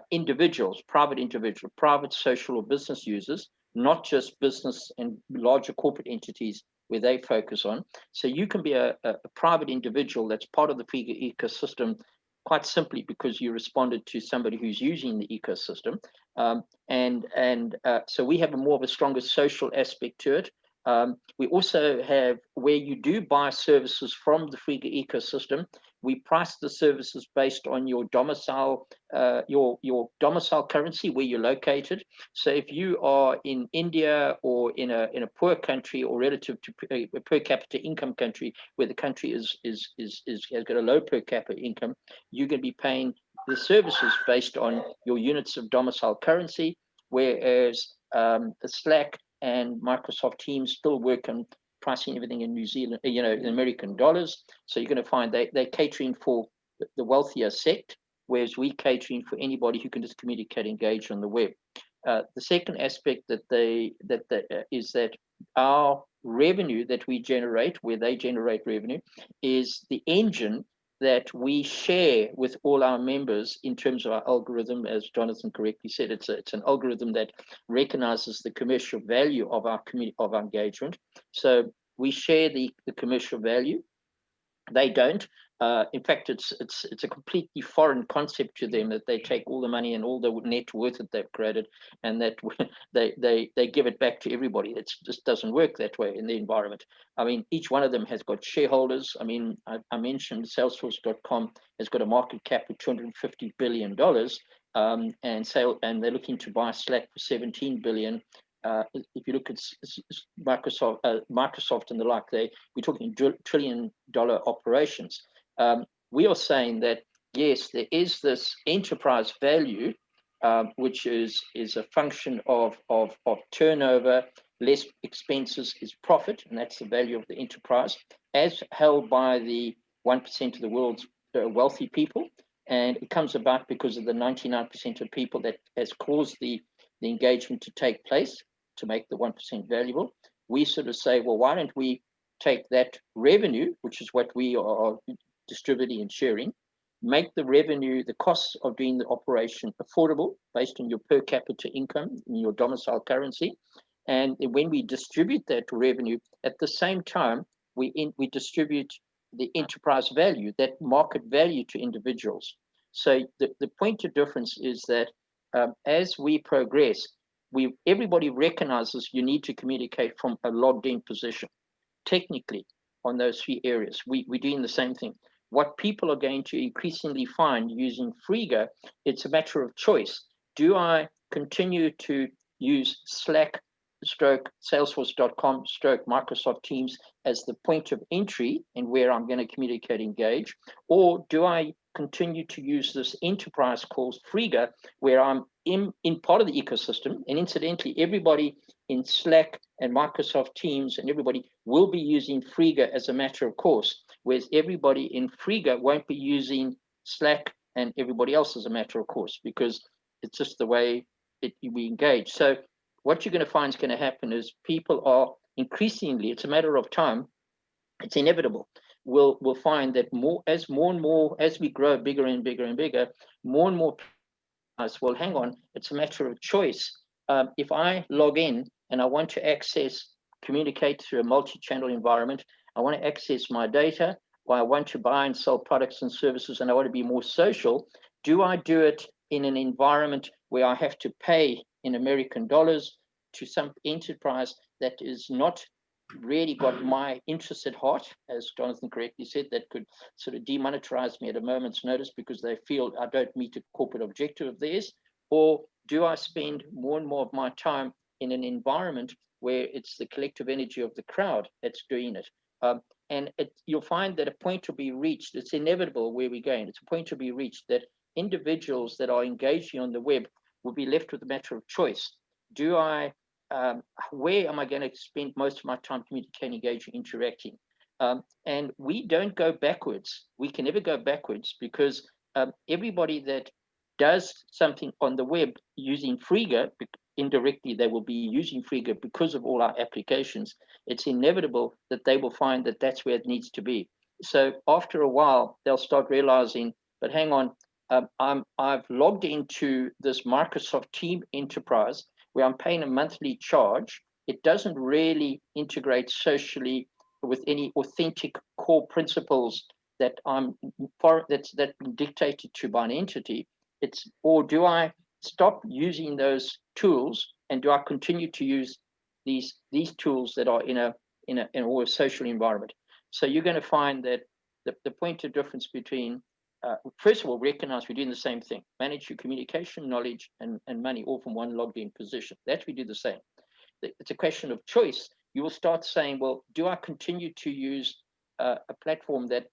individuals, private, social, or business users, not just business and larger corporate entities where they focus on. So you can be a private individual that's part of the Frega ecosystem quite simply because you responded to somebody who's using the ecosystem. So we have more of a stronger social aspect to it. We also have, where you do buy services from the Frega ecosystem, we price the services based on your domicile, your domicile currency, where you're located. So if you are in India or in a poor country, or relative to a per capita income country where the country has got a low per capita income, you're going to be paying the services based on your units of domicile currency, whereas Slack and Microsoft Teams still work on pricing everything in New Zealand, in American dollars. So you're going to find they're catering for the wealthier sect, whereas we catering for anybody who can just communicate, engage on the web. The second aspect is that our revenue that we generate, where they generate revenue, is the engine that we share with all our members in terms of our algorithm. As Jonathan correctly said, it's an algorithm that recognizes the commercial value of our community, of our engagement. So we share the commercial value. They don't. In fact, it's a completely foreign concept to them that they take all the money and all the net worth that they've created, and that they give it back to everybody. It just doesn't work that way in the environment. I mean, each one of them has got shareholders. I mean, I mentioned Salesforce.com has got a market cap of $250 billion, and they're looking to buy Slack for $17 billion. If you look at Microsoft and the like, we're talking $1 trillion operations. We are saying that, yes, there is this enterprise value, which is a function of turnover, less expenses is profit, and that's the value of the enterprise, as held by the 1% of the world's wealthy people. And it comes about because of the 99% of people that has caused the engagement to take place, to make the 1% valuable. We sort of say, well, why don't we take that revenue, which is what we are distributing and sharing, make the revenue, the costs of doing the operation affordable based on your per capita income in your domicile currency. And when we distribute that revenue, at the same time, we distribute the enterprise value, that market value, to individuals. So the point of difference is that as we progress, everybody recognizes you need to communicate from a logged in position. Technically, on those three areas, we're doing the same thing. What people are going to increasingly find using Frega, it's a matter of choice. Do I continue to use Slack Salesforce.com Microsoft Teams as the point of entry and where I'm going to communicate, engage, or do I continue to use this enterprise called Frega, where I'm in part of the ecosystem, and incidentally, everybody in Slack and Microsoft Teams and everybody will be using Frega as a matter of course, whereas everybody in Frega won't be using Slack and everybody else as a matter of course, because It's just the way we engage. So what you're going to find is going to happen is people are increasingly, it's a matter of time, it's inevitable. We'll find that more and more, as we grow bigger and bigger and bigger, more and more people, well, hang on, it's a matter of choice. If I log in and I want to communicate through a multi-channel environment, I want to access my data, or I want to buy and sell products and services, and I want to be more social, do I do it in an environment where I have to pay in American dollars to some enterprise that is not really got my interests at heart, as Jonathan correctly said, that could sort of demonetize me at a moment's notice because they feel I don't meet a corporate objective of theirs? Or do I spend more and more of my time in an environment where it's the collective energy of the crowd that's doing it? And you'll find that a point will be reached, it's inevitable where we're going, it's a point to be reached that individuals that are engaging on the web will be left with a matter of choice. Do I where am I going to spend most of my time communicating, engaging, interacting? And we don't go backwards. We can never go backwards because everybody that does something on the web using Frega, indirectly they will be using Frega because of all our applications. It's inevitable that they will find that that's where it needs to be. So after a while, they'll start realizing, but hang on, I've logged into this Microsoft Team enterprise where I'm paying a monthly charge. It doesn't really integrate socially with any authentic core principles that that's been dictated to by an entity. Or do I stop using those tools and do I continue to use these tools that are in a social environment? So you're going to find that the point of difference between first of all, recognize we're doing the same thing. Manage your communication, knowledge, and money all from one logged in position. That we do the same. It's a question of choice. You will start saying, well, do I continue to use a platform that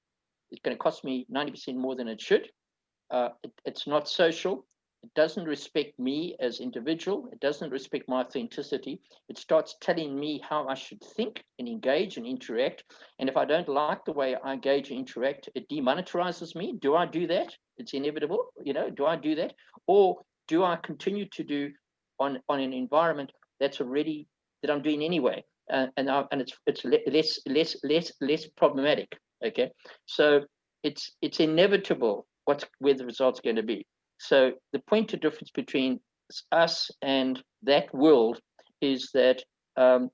is going to cost me 90% more than it should? It's not social. It doesn't respect me as individual. It doesn't respect my authenticity. It starts telling me how I should think and engage and interact. And if I don't like the way I engage and interact, it demonetizes me. Do I do that? It's inevitable. Do I do that? Or do I continue to do on an environment that's already that I'm doing anyway? And it's less problematic. Okay. So it's inevitable where the result's going to be. So the point of difference between us and that world is that the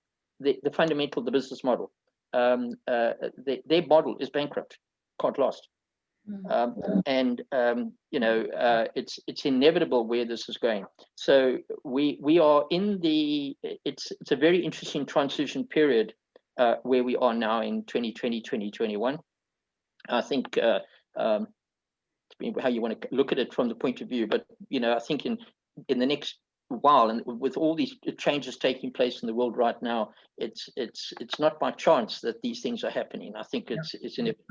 fundamental, the business model, their model is bankrupt, can't last. It's inevitable where this is going. So we are in it's a very interesting transition period where we are now in 2020, 2021. I think how you want to look at it from the point of view, but I think in the next while, and with all these changes taking place in the world right now, it's not by chance that these things are happening. I think it's inevitable.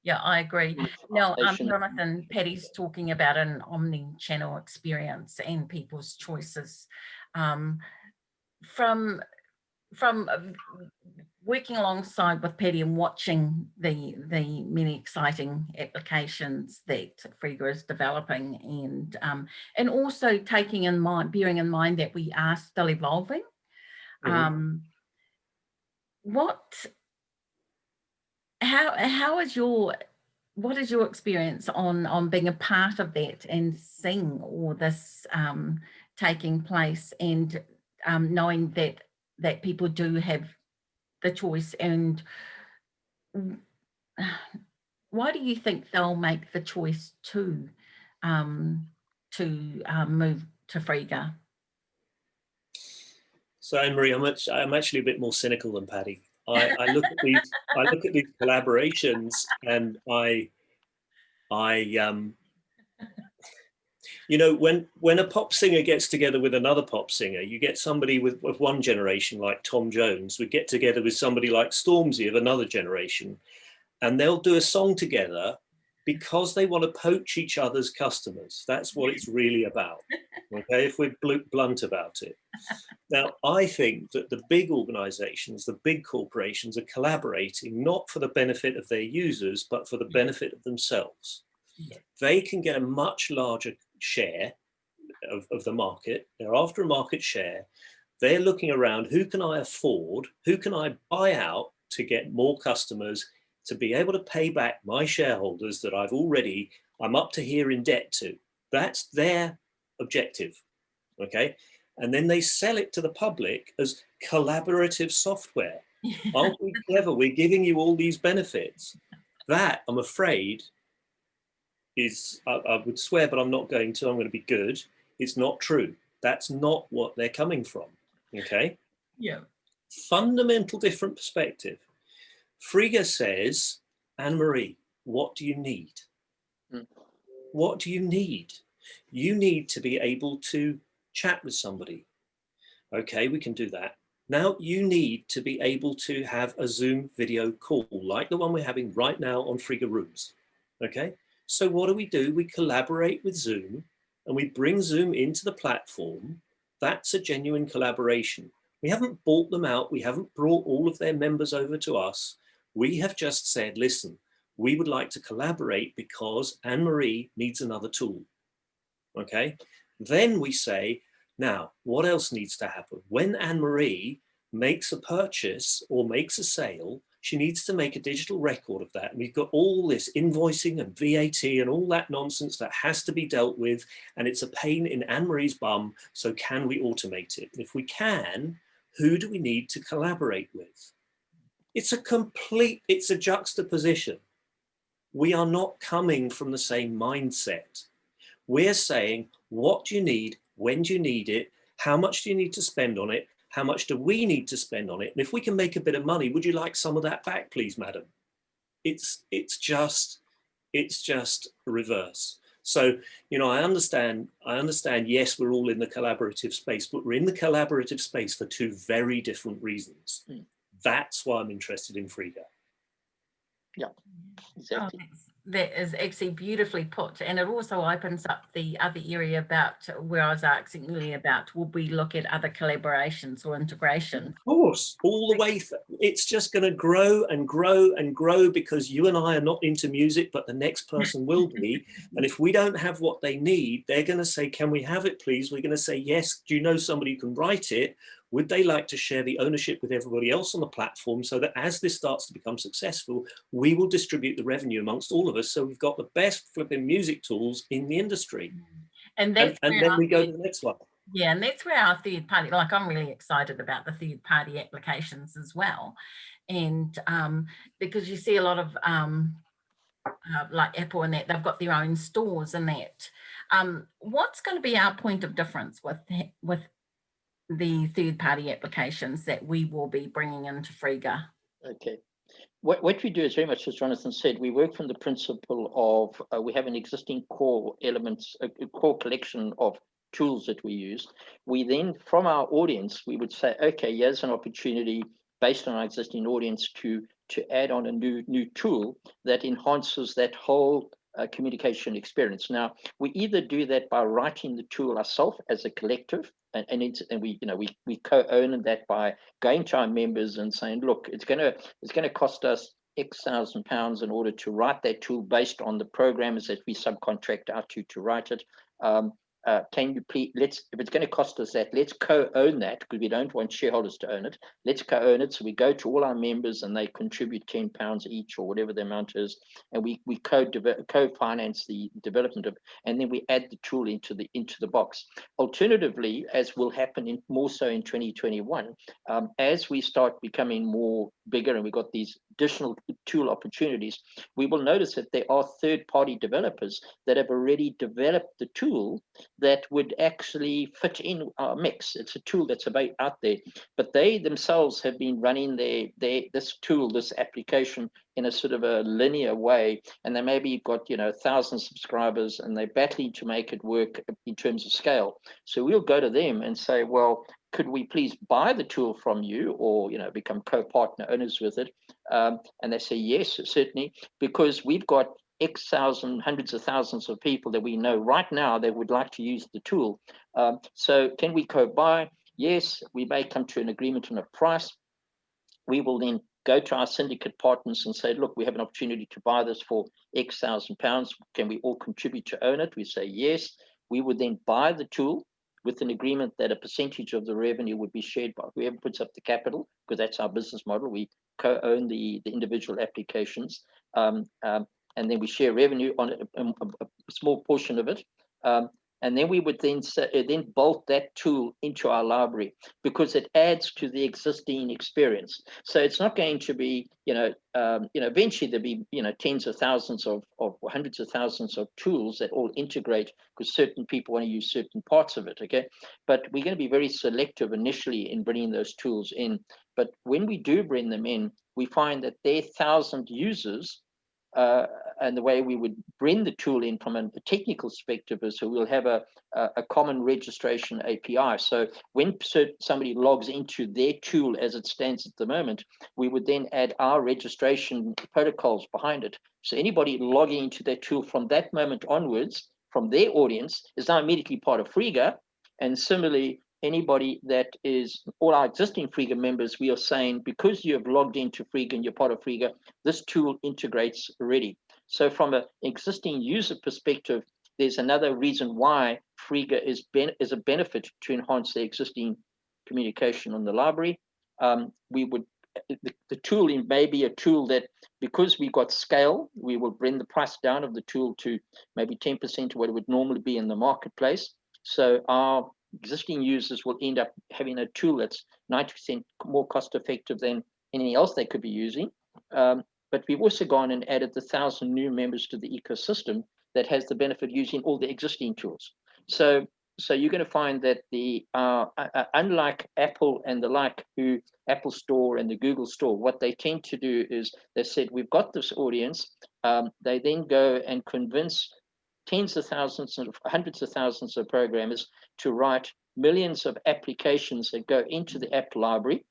Yeah, I agree. Now, Jonathan, Patty's talking about an omni-channel experience and people's choices. From working alongside with Patty and watching the many exciting applications that Frega is developing, and also bearing in mind that we are still evolving. What is your experience on being a part of that and seeing all this taking place, and knowing that people do have the choice, and why do you think they'll make the choice to move to Frega? So Anne-Marie, I'm actually a bit more cynical than Patty. I look at these collaborations, and when a pop singer gets together with another pop singer, you get somebody with one generation like Tom Jones would get together with somebody like Stormzy of another generation, and they'll do a song together because they want to poach each other's customers. That's what it's really about. Okay, if we're blunt about it. Now, I think that the big organizations, the big corporations are collaborating not for the benefit of their users, but for the benefit of themselves. They can get a much larger share of the market. They're after a market share. They're looking around, who can I afford? Who can I buy out to get more customers, to be able to pay back my shareholders that I'm up to here in debt to? That's their objective, okay? And then they sell it to the public as collaborative software. Aren't we clever? We're giving you all these benefits. That, I'm afraid, is, I would swear, but I'm not going to, I'm going to be good. It's not true. That's not what they're coming from, okay? Yeah. Fundamental different perspective. Frega says, Anne-Marie, what do you need? What do you need? You need to be able to chat with somebody. Okay, we can do that. Now you need to be able to have a Zoom video call like the one we're having right now on Frega Rooms. Okay, so what do? We collaborate with Zoom and we bring Zoom into the platform. That's a genuine collaboration. We haven't bought them out. We haven't brought all of their members over to us. We have just said, listen, we would like to collaborate because Anne-Marie needs another tool. Okay, then we say, now, what else needs to happen? When Anne-Marie makes a purchase or makes a sale, she needs to make a digital record of that. And we've got all this invoicing and VAT and all that nonsense that has to be dealt with. And it's a pain in Anne-Marie's bum. So can we automate it? If we can, who do we need to collaborate with? It's a juxtaposition. We are not coming from the same mindset. We're saying, what do you need? When do you need it? How much do you need to spend on it? How much do we need to spend on it? And if we can make a bit of money, would you like some of that back, please, madam? It's just reverse. So, you know, I understand, yes, we're all in the collaborative space, but we're in the collaborative space for two very different reasons. That's why I'm interested in Frega. Yeah, exactly. Oh, that is actually beautifully put, and it also opens up the other area about where I was asking earlier about, would we look at other collaborations or integration? Of course, all the way. It's just going to grow and grow and grow because you and I are not into music, but the next person will be. And if we don't have what they need, they're going to say, can we have it, please? We're going to say, yes. Do you know somebody who can write it? Would they like to share the ownership with everybody else on the platform so that as this starts to become successful, we will distribute the revenue amongst all of us. So we've got the best flipping music tools in the industry. And then we go to the next one. Yeah, and that's where our third party, like I'm really excited about the third party applications as well. And because you see a lot of like Apple and that, they've got their own stores and that. What's going to be our point of difference with the third-party applications that we will be bringing into Frega? Okay. What we do is very much as Jonathan said, we work from the principle of we have an existing core elements, a core collection of tools that we use. We then, from our audience, we would say, okay, here's an opportunity based on our existing audience to add on a new tool that enhances that whole communication experience. Now, we either do that by writing the tool ourselves as a collective, and we co-own that by going to our members and saying, look, it's going to cost us X thousand pounds in order to write that tool based on the programmers that we subcontract out to write it. Can you please, if it's going to cost us that, let's co-own that because we don't want shareholders to own it. Let's co-own it. So we go to all our members and they contribute £10 each or whatever the amount is. And we co-finance the development of, and then we add the tool into the box. Alternatively, as will happen more so in 2021, as we start becoming more bigger and we've got these additional tool opportunities, we will notice that there are third-party developers that have already developed the tool that would actually fit in our mix. It's a tool that's out there, but they themselves have been running this tool, this application in a sort of a linear way, and they maybe got 1,000 subscribers and they're battling to make it work in terms of scale. So we'll go to them and say, well, could we please buy the tool from you or become co-partner owners with it? And they say yes, certainly, because we've got X thousand, hundreds of thousands of people that we know right now that would like to use the tool. So can we co-buy? Yes, we may come to an agreement on a price. We will then go to our syndicate partners and say, look, we have an opportunity to buy this for X thousand pounds. Can we all contribute to own it? We say yes. We would then buy the tool with an agreement that a percentage of the revenue would be shared by whoever puts up the capital, because that's our business model. We co-own the individual applications, and then we share revenue on a small portion of it. And then we would then bolt that tool into our library, because it adds to the existing experience. So it's not going to be, eventually there'll be, tens of thousands or hundreds of thousands of tools that all integrate, because certain people want to use certain parts of it. Okay, but we're going to be very selective initially in bringing those tools in. But when we do bring them in, we find that their 1,000 users. And the way we would bring the tool in from a technical perspective is, so we'll have a common registration API. So when somebody logs into their tool as it stands at the moment, we would then add our registration protocols behind it. So anybody logging into their tool from that moment onwards, from their audience, is now immediately part of Frega. And similarly, anybody that is, all our existing Frega members, we are saying, because you have logged into Frega and you're part of Frega, this tool integrates already. So from an existing user perspective, there's another reason why Frega is a benefit to enhance the existing communication on the library. The tool may be a tool that, because we got scale, we will bring the price down of the tool to maybe 10% of what it would normally be in the marketplace. So our existing users will end up having a tool that's 90% more cost effective than anything else they could be using. But we've also gone and added the 1,000 new members to the ecosystem that has the benefit of using all the existing tools. So you're going to find that unlike Apple and the like, who Apple Store and the Google Store, what they tend to do is they said, we've got this audience. They then go and convince tens of thousands and hundreds of thousands of programmers to write millions of applications that go into the app library,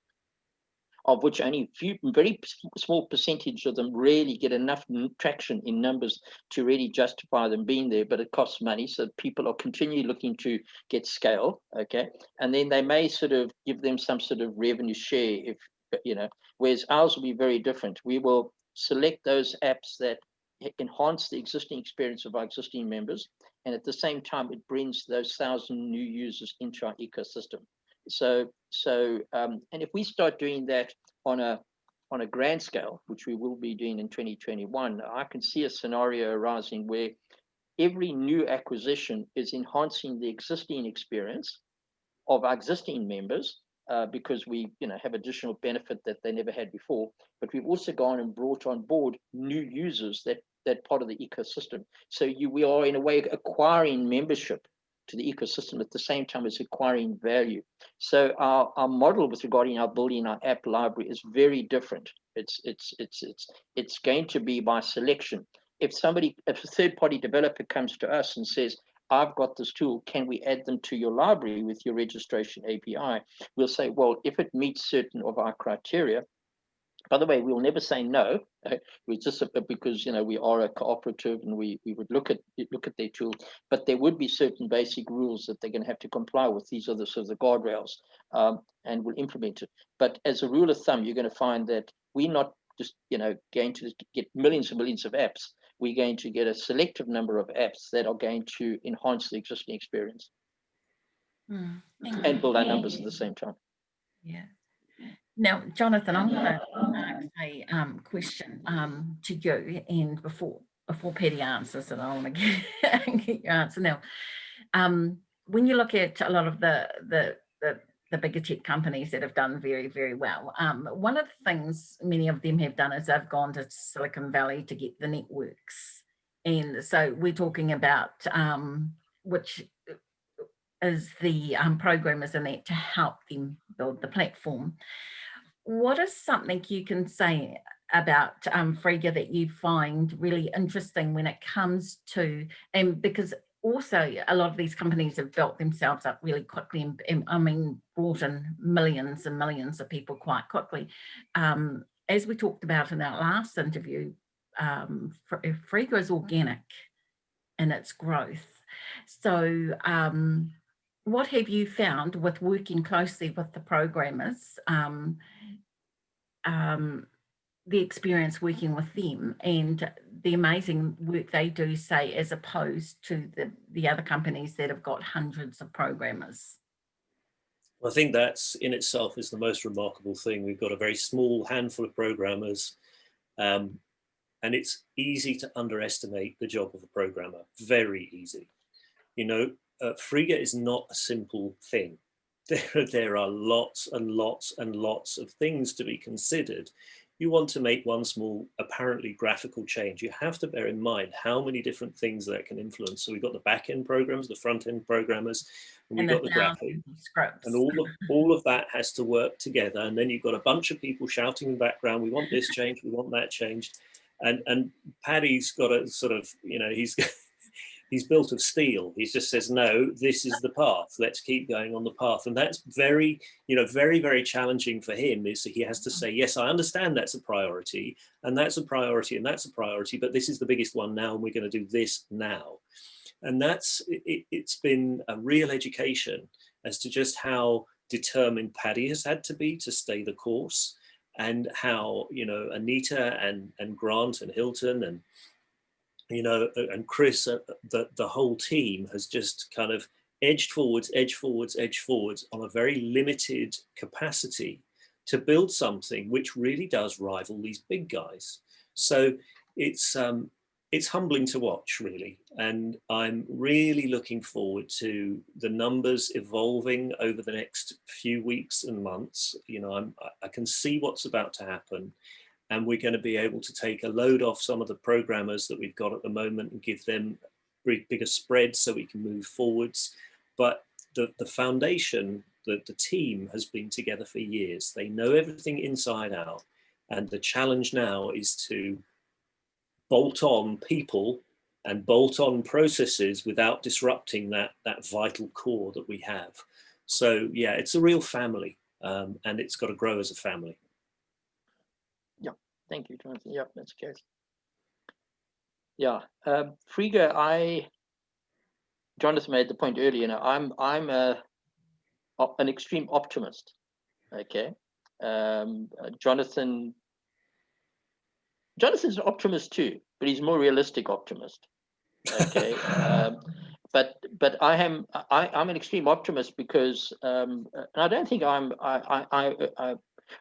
of which only very small percentage of them really get enough traction in numbers to really justify them being there, but it costs money. So people are continually looking to get scale, okay? And then they may sort of give them some sort of revenue share, whereas ours will be very different. We will select those apps that enhance the existing experience of our existing members, and at the same time, it brings those 1,000 new users into our ecosystem. And if we start doing that on a grand scale, which we will be doing in 2021, I can see a scenario arising where every new acquisition is enhancing the existing experience of our existing members, because we have additional benefit that they never had before. But we've also gone and brought on board new users that part of the ecosystem. So we are in a way acquiring membership to the ecosystem at the same time as acquiring value. So our model with regarding our building our app library is very different. It's going to be by selection. If a third-party developer comes to us and says, I've got this tool, can we add them to your library with your registration API? We'll say, well, if it meets certain of our criteria. By the way, we'll never say no. We just, because we are a cooperative and we would look at their tool, but there would be certain basic rules that they're going to have to comply with. These are the sort of the guardrails, and we'll implement it. But as a rule of thumb, you're going to find that we're not just going to get millions and millions of apps. We're going to get a selective number of apps that are going to enhance the existing experience and build our numbers at the same time. Yeah. Now, Jonathan, I'm going to ask a question to you, and before Patty answers, and I want to get your answer now. When you look at a lot of the bigger tech companies that have done very, very well, one of the things many of them have done is they've gone to Silicon Valley to get the networks. And so we're talking about which is the programmers in that to help them build the platform. What is something you can say about Frega that you find really interesting when it comes to, and because also a lot of these companies have built themselves up really quickly and brought in millions and millions of people quite quickly. As we talked about in our last interview, Frega is organic in its growth. So what have you found with working closely with the programmers the experience working with them and the amazing work they do, say, as opposed to the other companies that have got hundreds of programmers. I think that's in itself is the most remarkable thing. We've got a very small handful of programmers, and it's easy to underestimate the job of a programmer. Very easy. You know, Frega is not a simple thing. There are lots and lots and lots of things to be considered. You want to make one small, apparently graphical change. You have to bear in mind how many different things that can influence. So we've got the back-end programs, the front-end programmers, and we've got the graphic. Scripts. And all of that has to work together. And then you've got a bunch of people shouting in the background, we want this change, we want that changed. And Paddy's got a sort of, you know, he's built of steel. He just says, no, this is the path. Let's keep going on the path. And that's very, you know, very, very challenging for him, is that he has to say, yes, I understand that's a priority, and that's a priority, and that's a priority, but this is the biggest one now, and we're going to do this now. And it's been a real education as to just how determined Paddy has had to be to stay the course, and how, you know, Anita and Grant and Hilton and, you know, and Chris, the whole team has just kind of edged forwards on a very limited capacity to build something which really does rival these big guys. So it's humbling to watch, really. And I'm really looking forward to the numbers evolving over the next few weeks and months. You know, I can see what's about to happen. And we're going to be able to take a load off some of the programmers that we've got at the moment and give them bigger spreads so we can move forwards. But the foundation, the team has been together for years. They know everything inside out. And the challenge now is to bolt on people and bolt on processes without disrupting that vital core that we have. So yeah, it's a real family, and it's got to grow as a family. Thank you, Jonathan. Yeah, that's good. Yeah, Frega, Jonathan made the point earlier. You know, I'm an extreme optimist. Okay, Jonathan's an optimist too, but he's a more realistic optimist. Okay, but I'm an extreme optimist because, and I don't think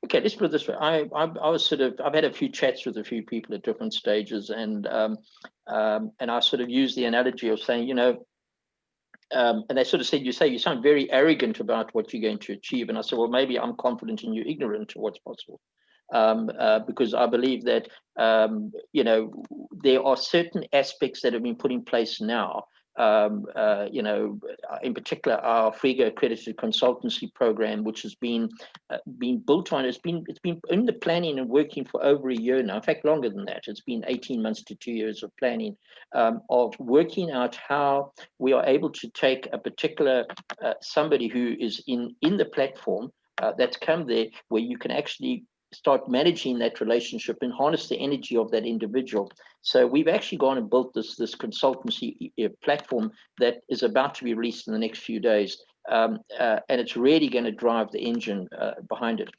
okay, let's put it this way. I was I've had a few chats with a few people at different stages, and I sort of use the analogy of saying, you know, and they sort of said, you sound very arrogant about what you're going to achieve. And I said, well, maybe I'm confident and you're ignorant to what's possible. Because I believe that, you know, there are certain aspects that have been put in place now. You know, in particular, our Frega accredited consultancy program, which has been built on, it's been in the planning and working for over a year now. In fact, longer than that. It's been 18 months to 2 years of planning, of working out how we are able to take a particular somebody who is in the platform that's come there, where you can actually start managing that relationship and harness the energy of that individual. So we've actually gone and built this consultancy platform that is about to be released in the next few days. And it's really going to drive the engine behind it.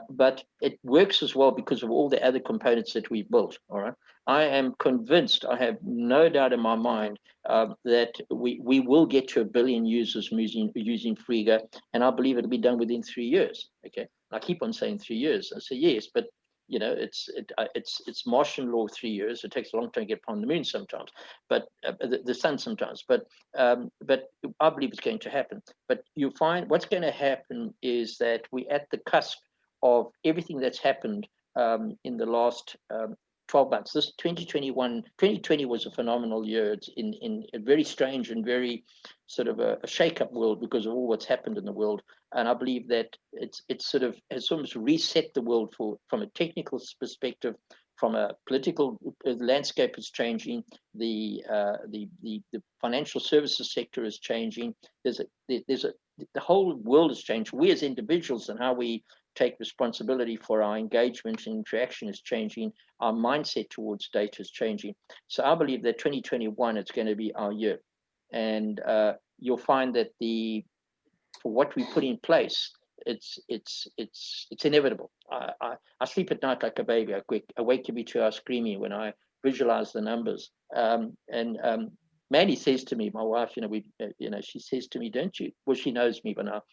But it works as well because of all the other components that we've built. All right. I am convinced, I have no doubt in my mind, that we will get to 1 billion users using Frega, and I believe it'll be done within 3 years. Okay. I keep on saying 3 years. I say yes, but you know, it's Martian law 3 years. It takes a long time to get upon the moon sometimes, but the sun sometimes. But I believe it's going to happen. But you find what's going to happen is that we're at the cusp of everything that's happened in the last 12 months. This 2020 was a phenomenal year. It's in a very strange and very sort of a shake-up world because of all what's happened in the world. And I believe that it's sort of has almost reset the world from a technical perspective, from a political landscape is changing. The financial services sector is changing. The whole world has changed. We as individuals and how we take responsibility for our engagement and interaction is changing. Our mindset towards data is changing. So I believe that 2021 it's going to be our year, and you'll find that for what we put in place, it's inevitable. I sleep at night like a baby. I wake every 2 hours screaming when I visualize the numbers. Mandy says to me, my wife, she says to me, don't you? Well, she knows me, but now,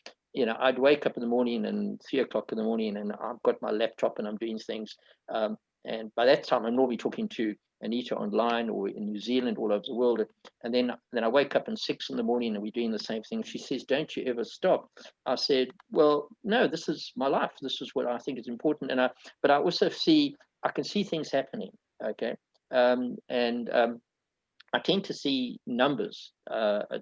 I'd wake up in the morning and 3 o'clock in the morning, and I've got my laptop and I'm doing things. And by that time, I'm normally talking to Anita online or in New Zealand, all over the world. And then I wake up at 6 in the morning and we're doing the same thing. She says, don't you ever stop? I said, well, no, this is my life. This is what I think is important. But I also I can see things happening. Okay. I tend to see numbers. And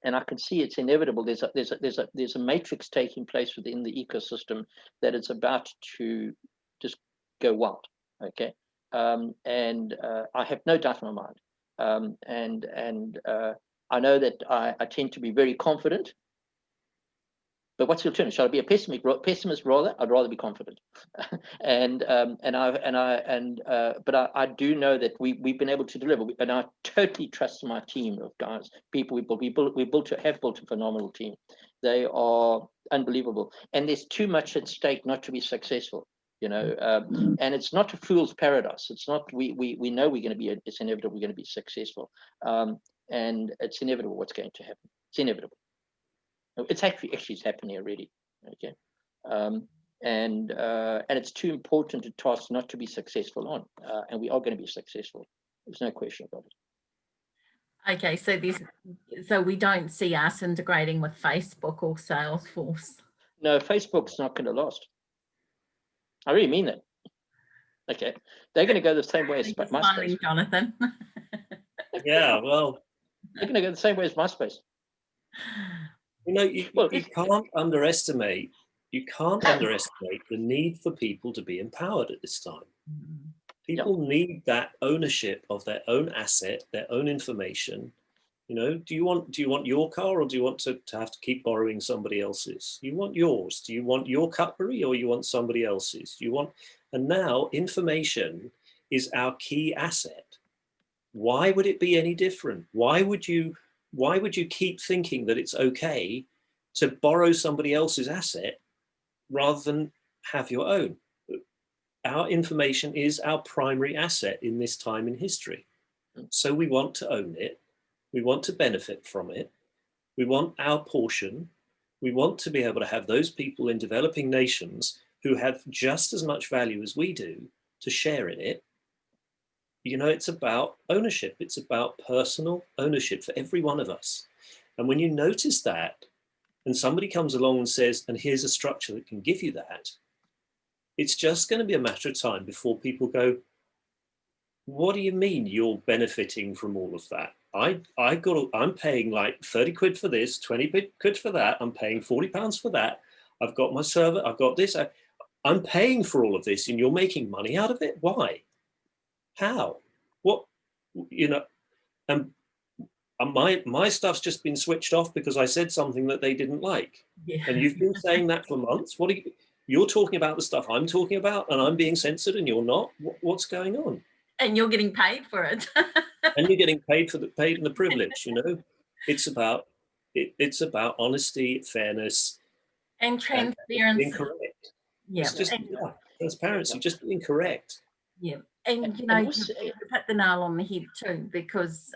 I can see it's inevitable. There's a matrix taking place within the ecosystem that is about to just go wild. Okay, and I have no doubt in my mind. I know that I tend to be very confident. But what's the alternative? Shall I be a pessimist rather? I'd rather be confident. But I do know that we've been able to deliver, and I totally trust my team of guys, people have built a phenomenal team. They are unbelievable, and there's too much at stake not to be successful. And it's not a fool's paradise. It's not. We know we're going to be. It's inevitable. We're going to be successful, and it's inevitable what's going to happen. It's inevitable. It's actually it's happening already. Okay, and it's too important a task not to be successful on, and we are going to be successful. There's no question about it. Okay, so we don't see us integrating with Facebook or Salesforce. No, Facebook's not going to last. I really mean that. Okay, they're going to go the same way as MySpace. Jonathan. Yeah, well, they're going to go the same way as MySpace. You can't underestimate the need for people to be empowered at this time. People need that ownership of their own asset, their own information. Do you want your car, or do you want to have to keep borrowing somebody else's? You want yours. Do you want your cutlery, or you want somebody else's? And now information is our key asset. Why would it be any different? Why would you keep thinking that it's okay to borrow somebody else's asset rather than have your own? Our information is our primary asset in this time in history. So we want to own it. We want to benefit from it. We want our portion. We want to be able to have those people in developing nations who have just as much value as we do to share in it. It's about ownership. It's about personal ownership for every one of us. And when you notice that, and somebody comes along and says, and here's a structure that can give you that, it's just going to be a matter of time before people go, what do you mean you're benefiting from all of that? I'm paying like 30 quid for this, 20 quid for that. I'm paying 40 pounds for that. I've got my server. I've got this. I'm paying for all of this, and you're making money out of it. Why? How? What? And my stuff's just been switched off because I said something that they didn't like. Yeah. Mm-hmm. And you've been saying that for months. You're talking about the stuff I'm talking about, and I'm being censored, and you're not. What's going on? And you're getting paid for it. And you're getting paid for paid in the privilege. It's about honesty, fairness, and transparency. Being correct. Yeah. It's just transparency, just being correct. Yeah. And you hit the nail on the head too, because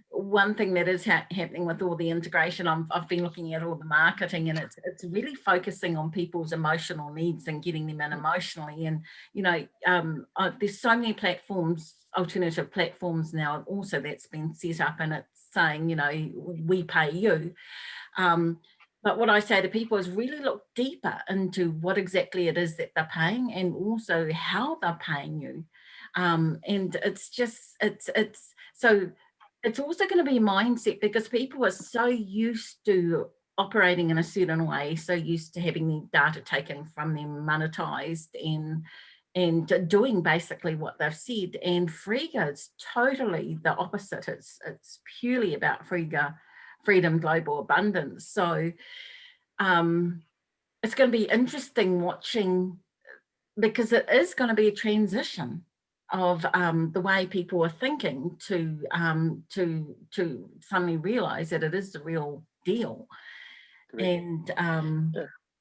one thing that is happening with all the integration, I've been looking at all the marketing, and it's really focusing on people's emotional needs and getting them in emotionally. And there's so many platforms, alternative platforms now also that's been set up, and it's saying we pay you. But what I say to people is really look deeper into what exactly it is that they're paying, and also how they're paying you. And it's also going to be a mindset, because people are so used to operating in a certain way, so used to having the data taken from them, monetized, and doing basically what they've said. And Frega is totally the opposite. It's purely about freedom, global abundance. So it's going to be interesting watching, because it is going to be a transition of the way people are thinking to suddenly realize that it is the real deal. Correct. And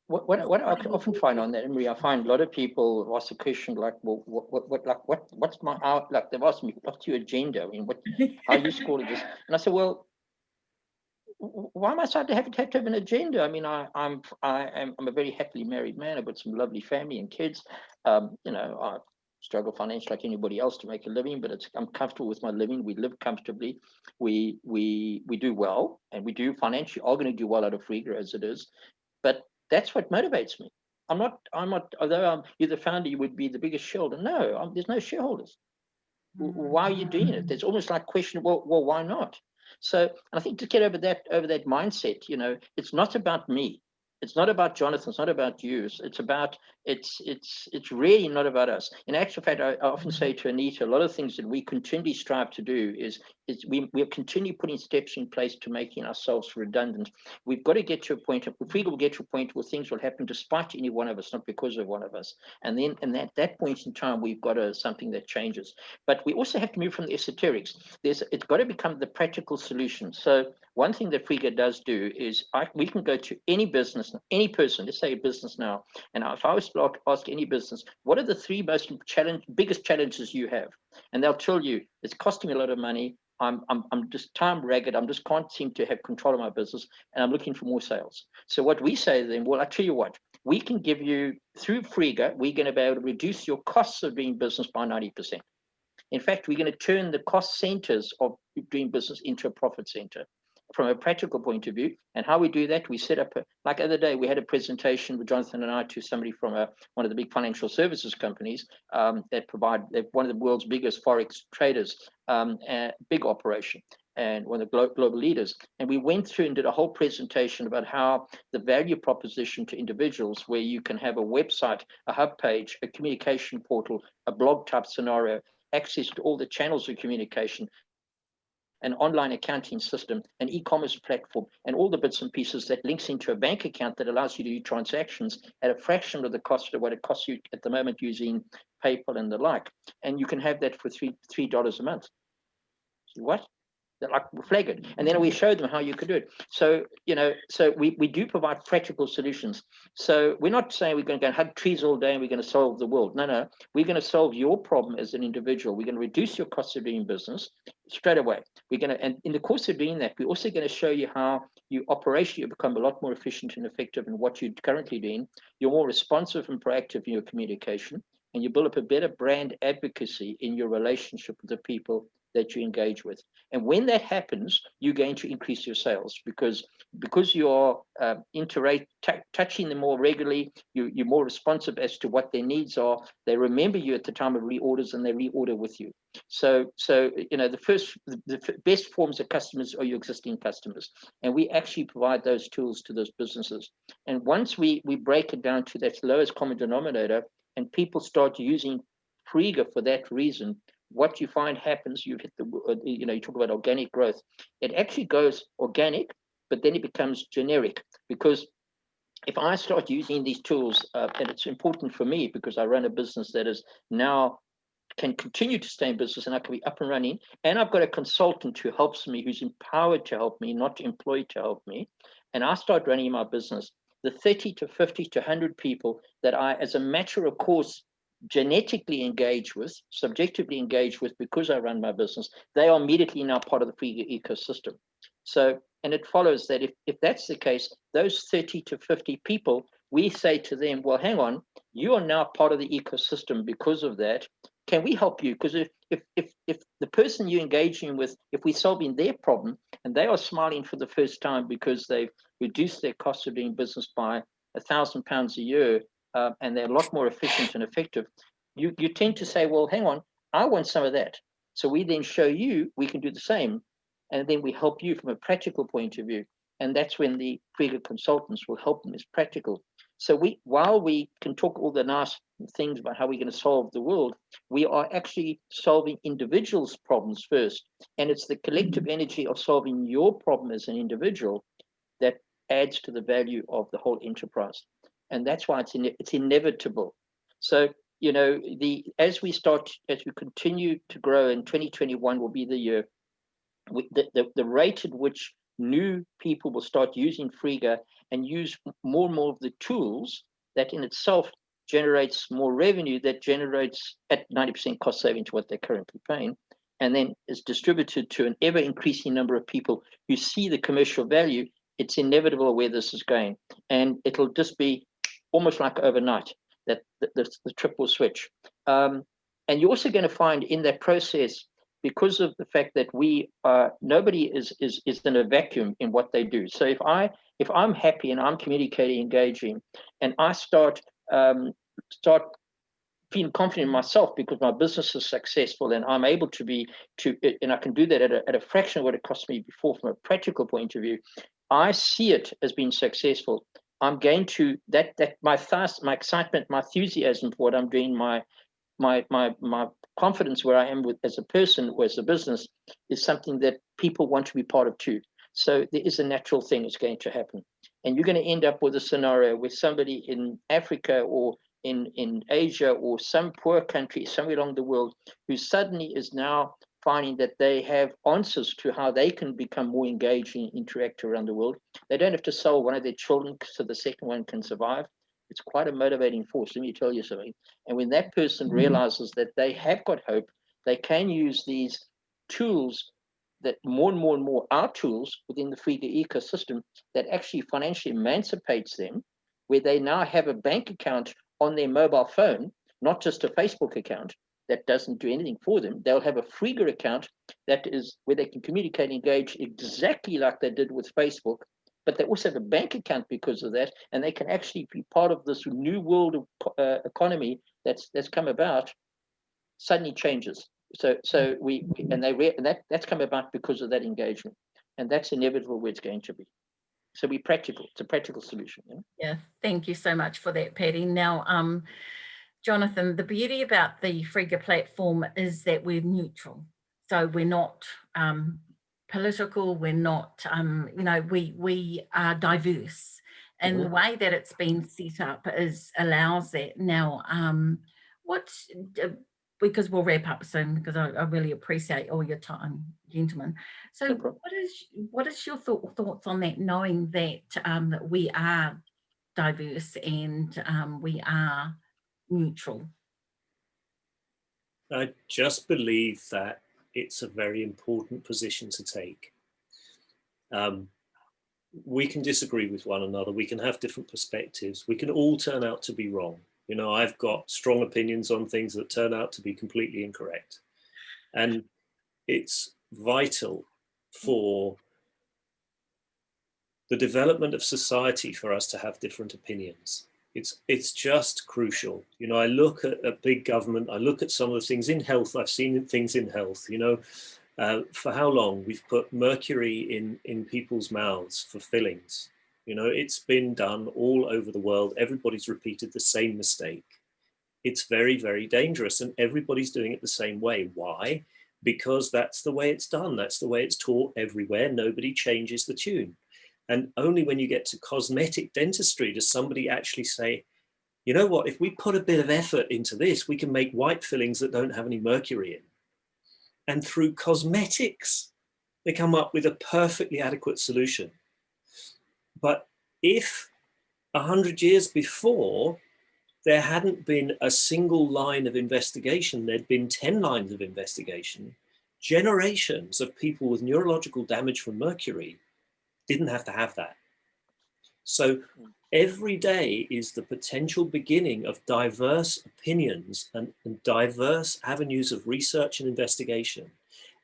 What I often find on that, Emery, I find a lot of people ask the question like, well, what's my out? Like they've asked me, what's your agenda? I mean, how you score this? And I say, well, why am I starting to have an agenda? I mean, I'm a very happily married man. I've got some lovely family and kids. I struggle financially like anybody else to make a living, but I'm comfortable with my living. We live comfortably. We do well, and we do financially are going to do well out of Frega as it is. But that's what motivates me. I'm not. Although you're the founder, you would be the biggest shareholder. No, there's no shareholders. Why are you doing it? There's almost like question. Well, why not? So I think to get over that mindset, it's not about me. It's not about Jonathan. It's not about you. It's really not about us. In actual fact, I often say to Anita, a lot of things that we continually strive to do is we continue putting steps in place to making ourselves redundant. We've got to get to a point. If we will get to a point where things will happen despite any one of us, not because of one of us. And then, at that point in time, we've got something that changes. But we also have to move from the esoterics. It's got to become the practical solution. So one thing that Frega does do is we can go to any business, any person, let's say a business now, and if I was to ask any business, what are the three biggest challenges you have? And they'll tell you, it's costing me a lot of money. I'm just time ragged. Just can't seem to have control of my business, and I'm looking for more sales. So what we say to them, well, I tell you what, we can give you, through Frega, we're going to be able to reduce your costs of doing business by 90%. In fact, we're going to turn the cost centers of doing business into a profit center from a practical point of view. And how we do that, we set up, like the other day, we had a presentation with Jonathan and I to somebody from one of the big financial services companies they're one of the world's biggest Forex traders, big operation, and one of the global leaders. And we went through and did a whole presentation about how the value proposition to individuals, where you can have a website, a hub page, a communication portal, a blog type scenario, access to all the channels of communication, an online accounting system, an e-commerce platform, and all the bits and pieces that links into a bank account that allows you to do transactions at a fraction of the cost of what it costs you at the moment using PayPal and the like. And you can have that for $3 a month. What? They're like flagged. And then we showed them how you could do it. So, we do provide practical solutions. So we're not saying we're going to go and hug trees all day and we're going to solve the world. No. We're going to solve your problem as an individual. We're going to reduce your cost of doing business straight away. And in the course of doing that, we're also going to show you how you operationally become a lot more efficient and effective in what you're currently doing. You're more responsive and proactive in your communication, and you build up a better brand advocacy in your relationship with the people that you engage with. And when that happens, you're going to increase your sales because you are touching them more regularly. You're more responsive as to what their needs are. They remember you at the time of reorders, and they reorder with you. So the best forms of customers are your existing customers, and we actually provide those tools to those businesses. And once we break it down to that lowest common denominator, and people start using Frega for that reason, what you find happens, you hit you talk about organic growth. It actually goes organic, but then it becomes generic, because if I start using these tools, and it's important for me because I run a business that is now can continue to stay in business, and I can be up and running, and I've got a consultant who helps me, who's empowered to help me, not employed to help me, and I start running my business, the 30 to 50 to 100 people that I, as a matter of course, genetically engage with, subjectively engage with because I run my business, they are immediately now part of the Frega ecosystem. So, and it follows that if that's the case, those 30 to 50 people, we say to them, well, hang on, you are now part of the ecosystem because of that. Can we help you? Because if the person you're engaging with, if we're solving their problem and they are smiling for the first time because they've reduced their cost of doing business by £1,000 a year, and they're a lot more efficient and effective, you tend to say, well, hang on, I want some of that. So we then show you we can do the same, and then we help you from a practical point of view. And that's when the Frega consultants will help them as practical. So while we can talk all the nice things about how we're going to solve the world, we are actually solving individuals' problems first. And it's the collective energy of solving your problem as an individual that adds to the value of the whole enterprise. And that's why it's inevitable. So, as we continue to grow, and 2021 will be the year, the rate at which new people will start using Frega and use more and more of the tools that in itself generates more revenue, that generates at 90% cost saving to what they're currently paying, and then is distributed to an ever increasing number of people who see the commercial value. It's inevitable where this is going. And it'll just be almost like overnight that the trip will switch. And you're also going to find in that process, because of the fact that nobody is in a vacuum in what they do. So if I'm happy and I'm communicating, engaging, and I start feeling confident in myself because my business is successful and I'm able and I can do that at a fraction of what it cost me before from a practical point of view, I see it as being successful. I'm going to my excitement, my enthusiasm for what I'm doing, my confidence where I am as a person or as a business is something that people want to be part of too. So there is a natural thing that's going to happen. And you're going to end up with a scenario where somebody in Africa or in Asia or some poor country somewhere along the world who suddenly is now finding that they have answers to how they can become more engaged and interact around the world. They don't have to sell one of their children so the second one can survive. It's quite a motivating force, let me tell you something. And when that person realizes that they have got hope, they can use these tools that more and more and more are tools within the Frega ecosystem that actually financially emancipates them, where they now have a bank account on their mobile phone, not just a Facebook account that doesn't do anything for them. They'll have a Frega account that is where they can communicate, engage exactly like they did with Facebook, but they also have a bank account because of that, and they can actually be part of this new world of economy that's come about. Suddenly changes. So that's come about because of that engagement, and that's inevitable where it's going to be. So be practical. It's a practical solution. Yeah, thank you so much for that, Patty. Now, Jonathan, the beauty about the Frega platform is that we're neutral. So we're not political, we're not, we are diverse. And the way that it's been set up allows that. Now, because we'll wrap up soon, because I really appreciate all your time, gentlemen. So what is your thoughts on that, knowing that that we are diverse and we are neutral? I just believe that it's a very important position to take. We can disagree with one another. We can have different perspectives. We can all turn out to be wrong. You know, I've got strong opinions on things that turn out to be completely incorrect. And it's vital for the development of society for us to have different opinions. It's just crucial. You know, I look at big government, I look at some of the things in health, I've seen things in health, you know, for how long we've put mercury in people's mouths for fillings. You know, it's been done all over the world. Everybody's repeated the same mistake. It's very, very dangerous, and everybody's doing it the same way. Why? Because that's the way it's done. That's the way it's taught everywhere. Nobody changes the tune. And only when you get to cosmetic dentistry does somebody actually say, you know what, if we put a bit of effort into this, we can make white fillings that don't have any mercury in. And through cosmetics, they come up with a perfectly adequate solution. But if 100 years before, there hadn't been a single line of investigation, there'd been 10 lines of investigation, generations of people with neurological damage from mercury didn't have to have that. So every day is the potential beginning of diverse opinions and diverse avenues of research and investigation.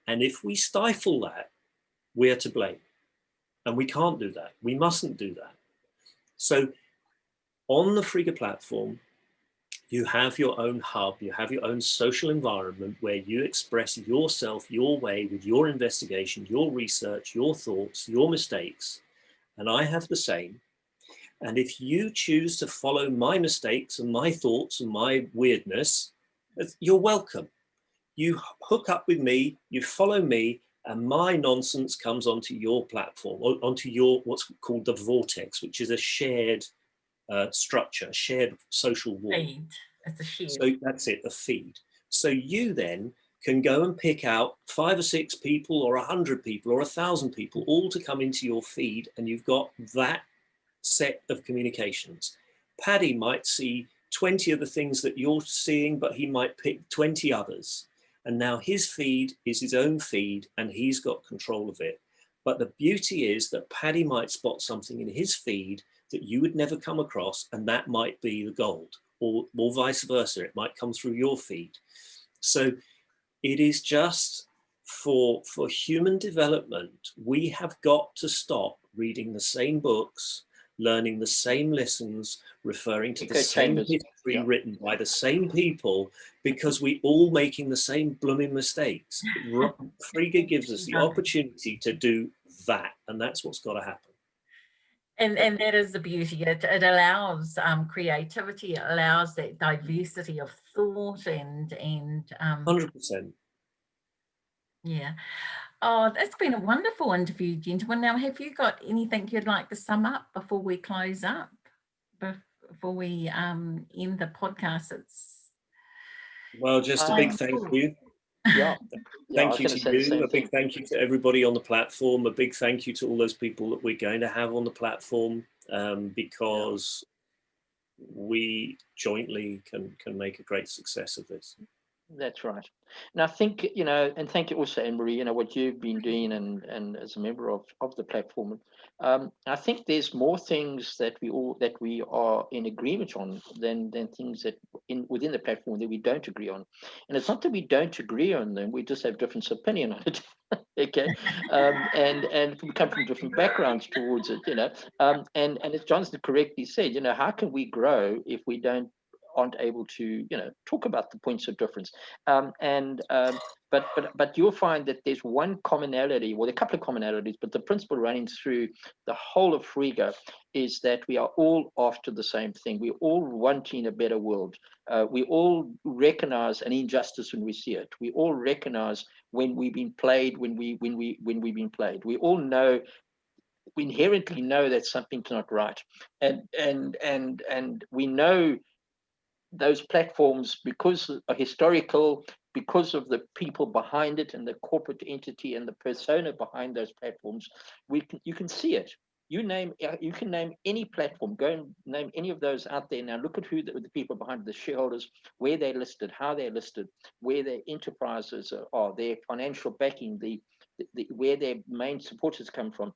And if we stifle that, we're to blame. And we can't do that. We mustn't do that. So on the Frega platform, you have your own hub, you have your own social environment where you express yourself, your way, with your investigation, your research, your thoughts, your mistakes. And I have the same. And if you choose to follow my mistakes and my thoughts and my weirdness, you're welcome. You hook up with me, you follow me, and my nonsense comes onto your platform, or onto your what's called the vortex, which is a shared structure, shared social wall. Feed. It's a feed. So that's it, a feed. So you then can go and pick out 5 or 6 people or 100 people or 1,000 people all to come into your feed, and you've got that set of communications. Paddy might see 20 of the things that you're seeing, but he might pick 20 others. And now his feed is his own feed and he's got control of it. But the beauty is that Paddy might spot something in his feed that you would never come across, and that might be the gold, or vice versa. It might come through your feed. So it is just for human development, we have got to stop reading the same books, learning the same lessons, referring to the same history written by the same people, because we all making the same blooming mistakes. Frega gives us the opportunity to do that, and that's what's got to happen. And that is the beauty. It allows creativity. It allows that diversity of thought and 100%. Yeah. Oh, that's been a wonderful interview, gentlemen. Now, have you got anything you'd like to sum up before we close up? Before we end the podcast? Well, just a big thank you. Yeah. Thank you to you. A big thank you to everybody on the platform. A big thank you to all those people that we're going to have on the platform, because we jointly can make a great success of this. That's right. And I think, and thank you also, Anne-Marie, what you've been doing and as a member of the platform. I think there's more things that we are in agreement on than things that within the platform that we don't agree on. And it's not that we don't agree on them, we just have different opinion on it. Okay. And we come from different backgrounds towards it, and as Jonathan correctly said, how can we grow if we aren't able to talk about the points of difference, but you'll find that there's one commonality, well, a couple of commonalities, but the principle running through the whole of Frega is that we are all after the same thing. We're all wanting a better world. We all recognize an injustice when we see it. We all recognize when we've been played, when we've been played. We all know, we inherently know that something's not right, and we know those platforms, because are historical, because of the people behind it and the corporate entity and the persona behind those platforms, you can see it. You can name any platform, go and name any of those out there now. Look at who the people behind the shareholders, where they're listed, how they're listed, where their enterprises are, their financial backing, where their main supporters come from,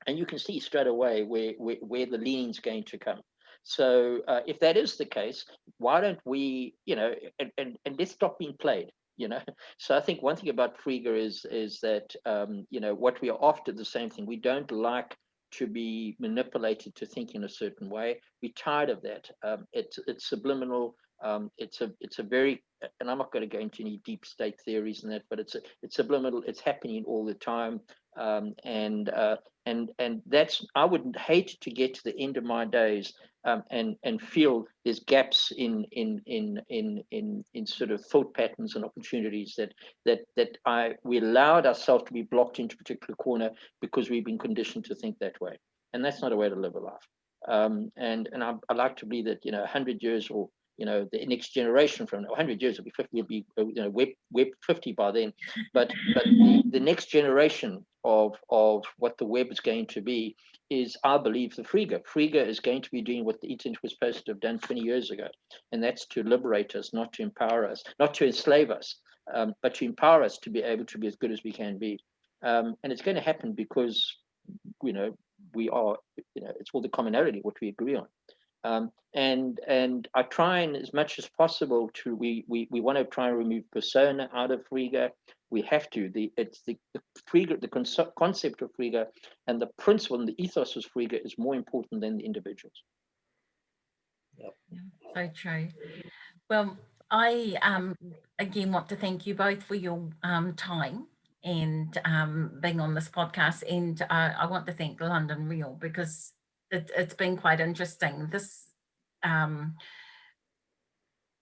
and you can see straight away where the leaning's going to come. So if that is the case, why don't we, and let's stop being played, So I think one thing about Frega is that, what we are after, the same thing. We don't like to be manipulated to think in a certain way. We're tired of that. It's subliminal. It's a very, and I'm not going to go into any deep state theories and that, but it's subliminal. It's happening all the time. And that's, I would hate to get to the end of my days and feel there's gaps in sort of thought patterns and opportunities that we allowed ourselves to be blocked into a particular corner because we've been conditioned to think that way, and that's not a way to live a life. And I like to believe that 100 years or the next generation from 100 years will be 50, will be web 50 by then, but the next generation of what the web is going to be is, I believe, the Frega. Frega is going to be doing what the internet was supposed to have done 20 years ago, and that's to liberate us, not to empower us, not to enslave us, but to empower us to be able to be as good as we can be. And it's going to happen because we are, it's all the commonality, what we agree on. And I try, and as much as possible, we want to try and remove persona out of Frega. We have to. It's the Frega, the concept of Frega, and the principle and the ethos of Frega is more important than the individuals. Yep. So true. Well, I again want to thank you both for your time and being on this podcast, and I want to thank London Real because it's been quite interesting. This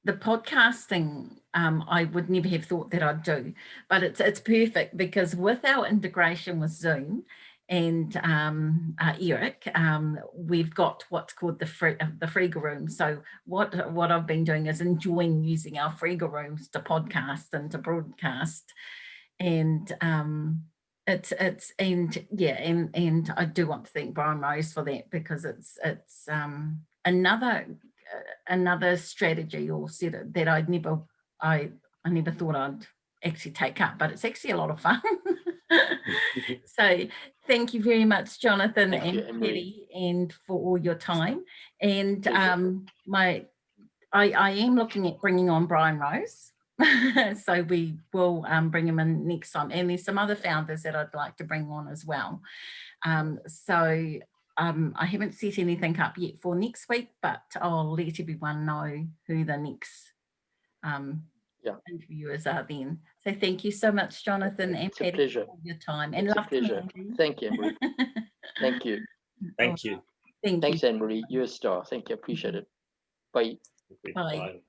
the podcasting I would never have thought that I'd do, but it's perfect because with our integration with Zoom and Eric, we've got what's called the Frega room. So what I've been doing is enjoying using our Frega rooms to podcast and to broadcast, and it's and yeah, and I do want to thank Brian Rose for that, because it's another strategy or set that I never thought I'd actually take up, but it's actually a lot of fun. So thank you very much, Jonathan Thank you, and Anne-Marie. Kelly, and for all your time. And Pleasure. I am looking at bringing on Brian Rose. So we will bring him in next time. And there's some other founders that I'd like to bring on as well. So I haven't set anything up yet for next week, but I'll let everyone know who the next interviewers are then. So thank you so much, Jonathan and It's a Patty, pleasure. for your time. And It's a love to pleasure. Anne-Marie. Thank you, Anne-Marie. Thank you. Thank you. Thank Thanks, you. Anne-Marie. You're a star. Thank you. Appreciate it. Bye. Bye. Bye.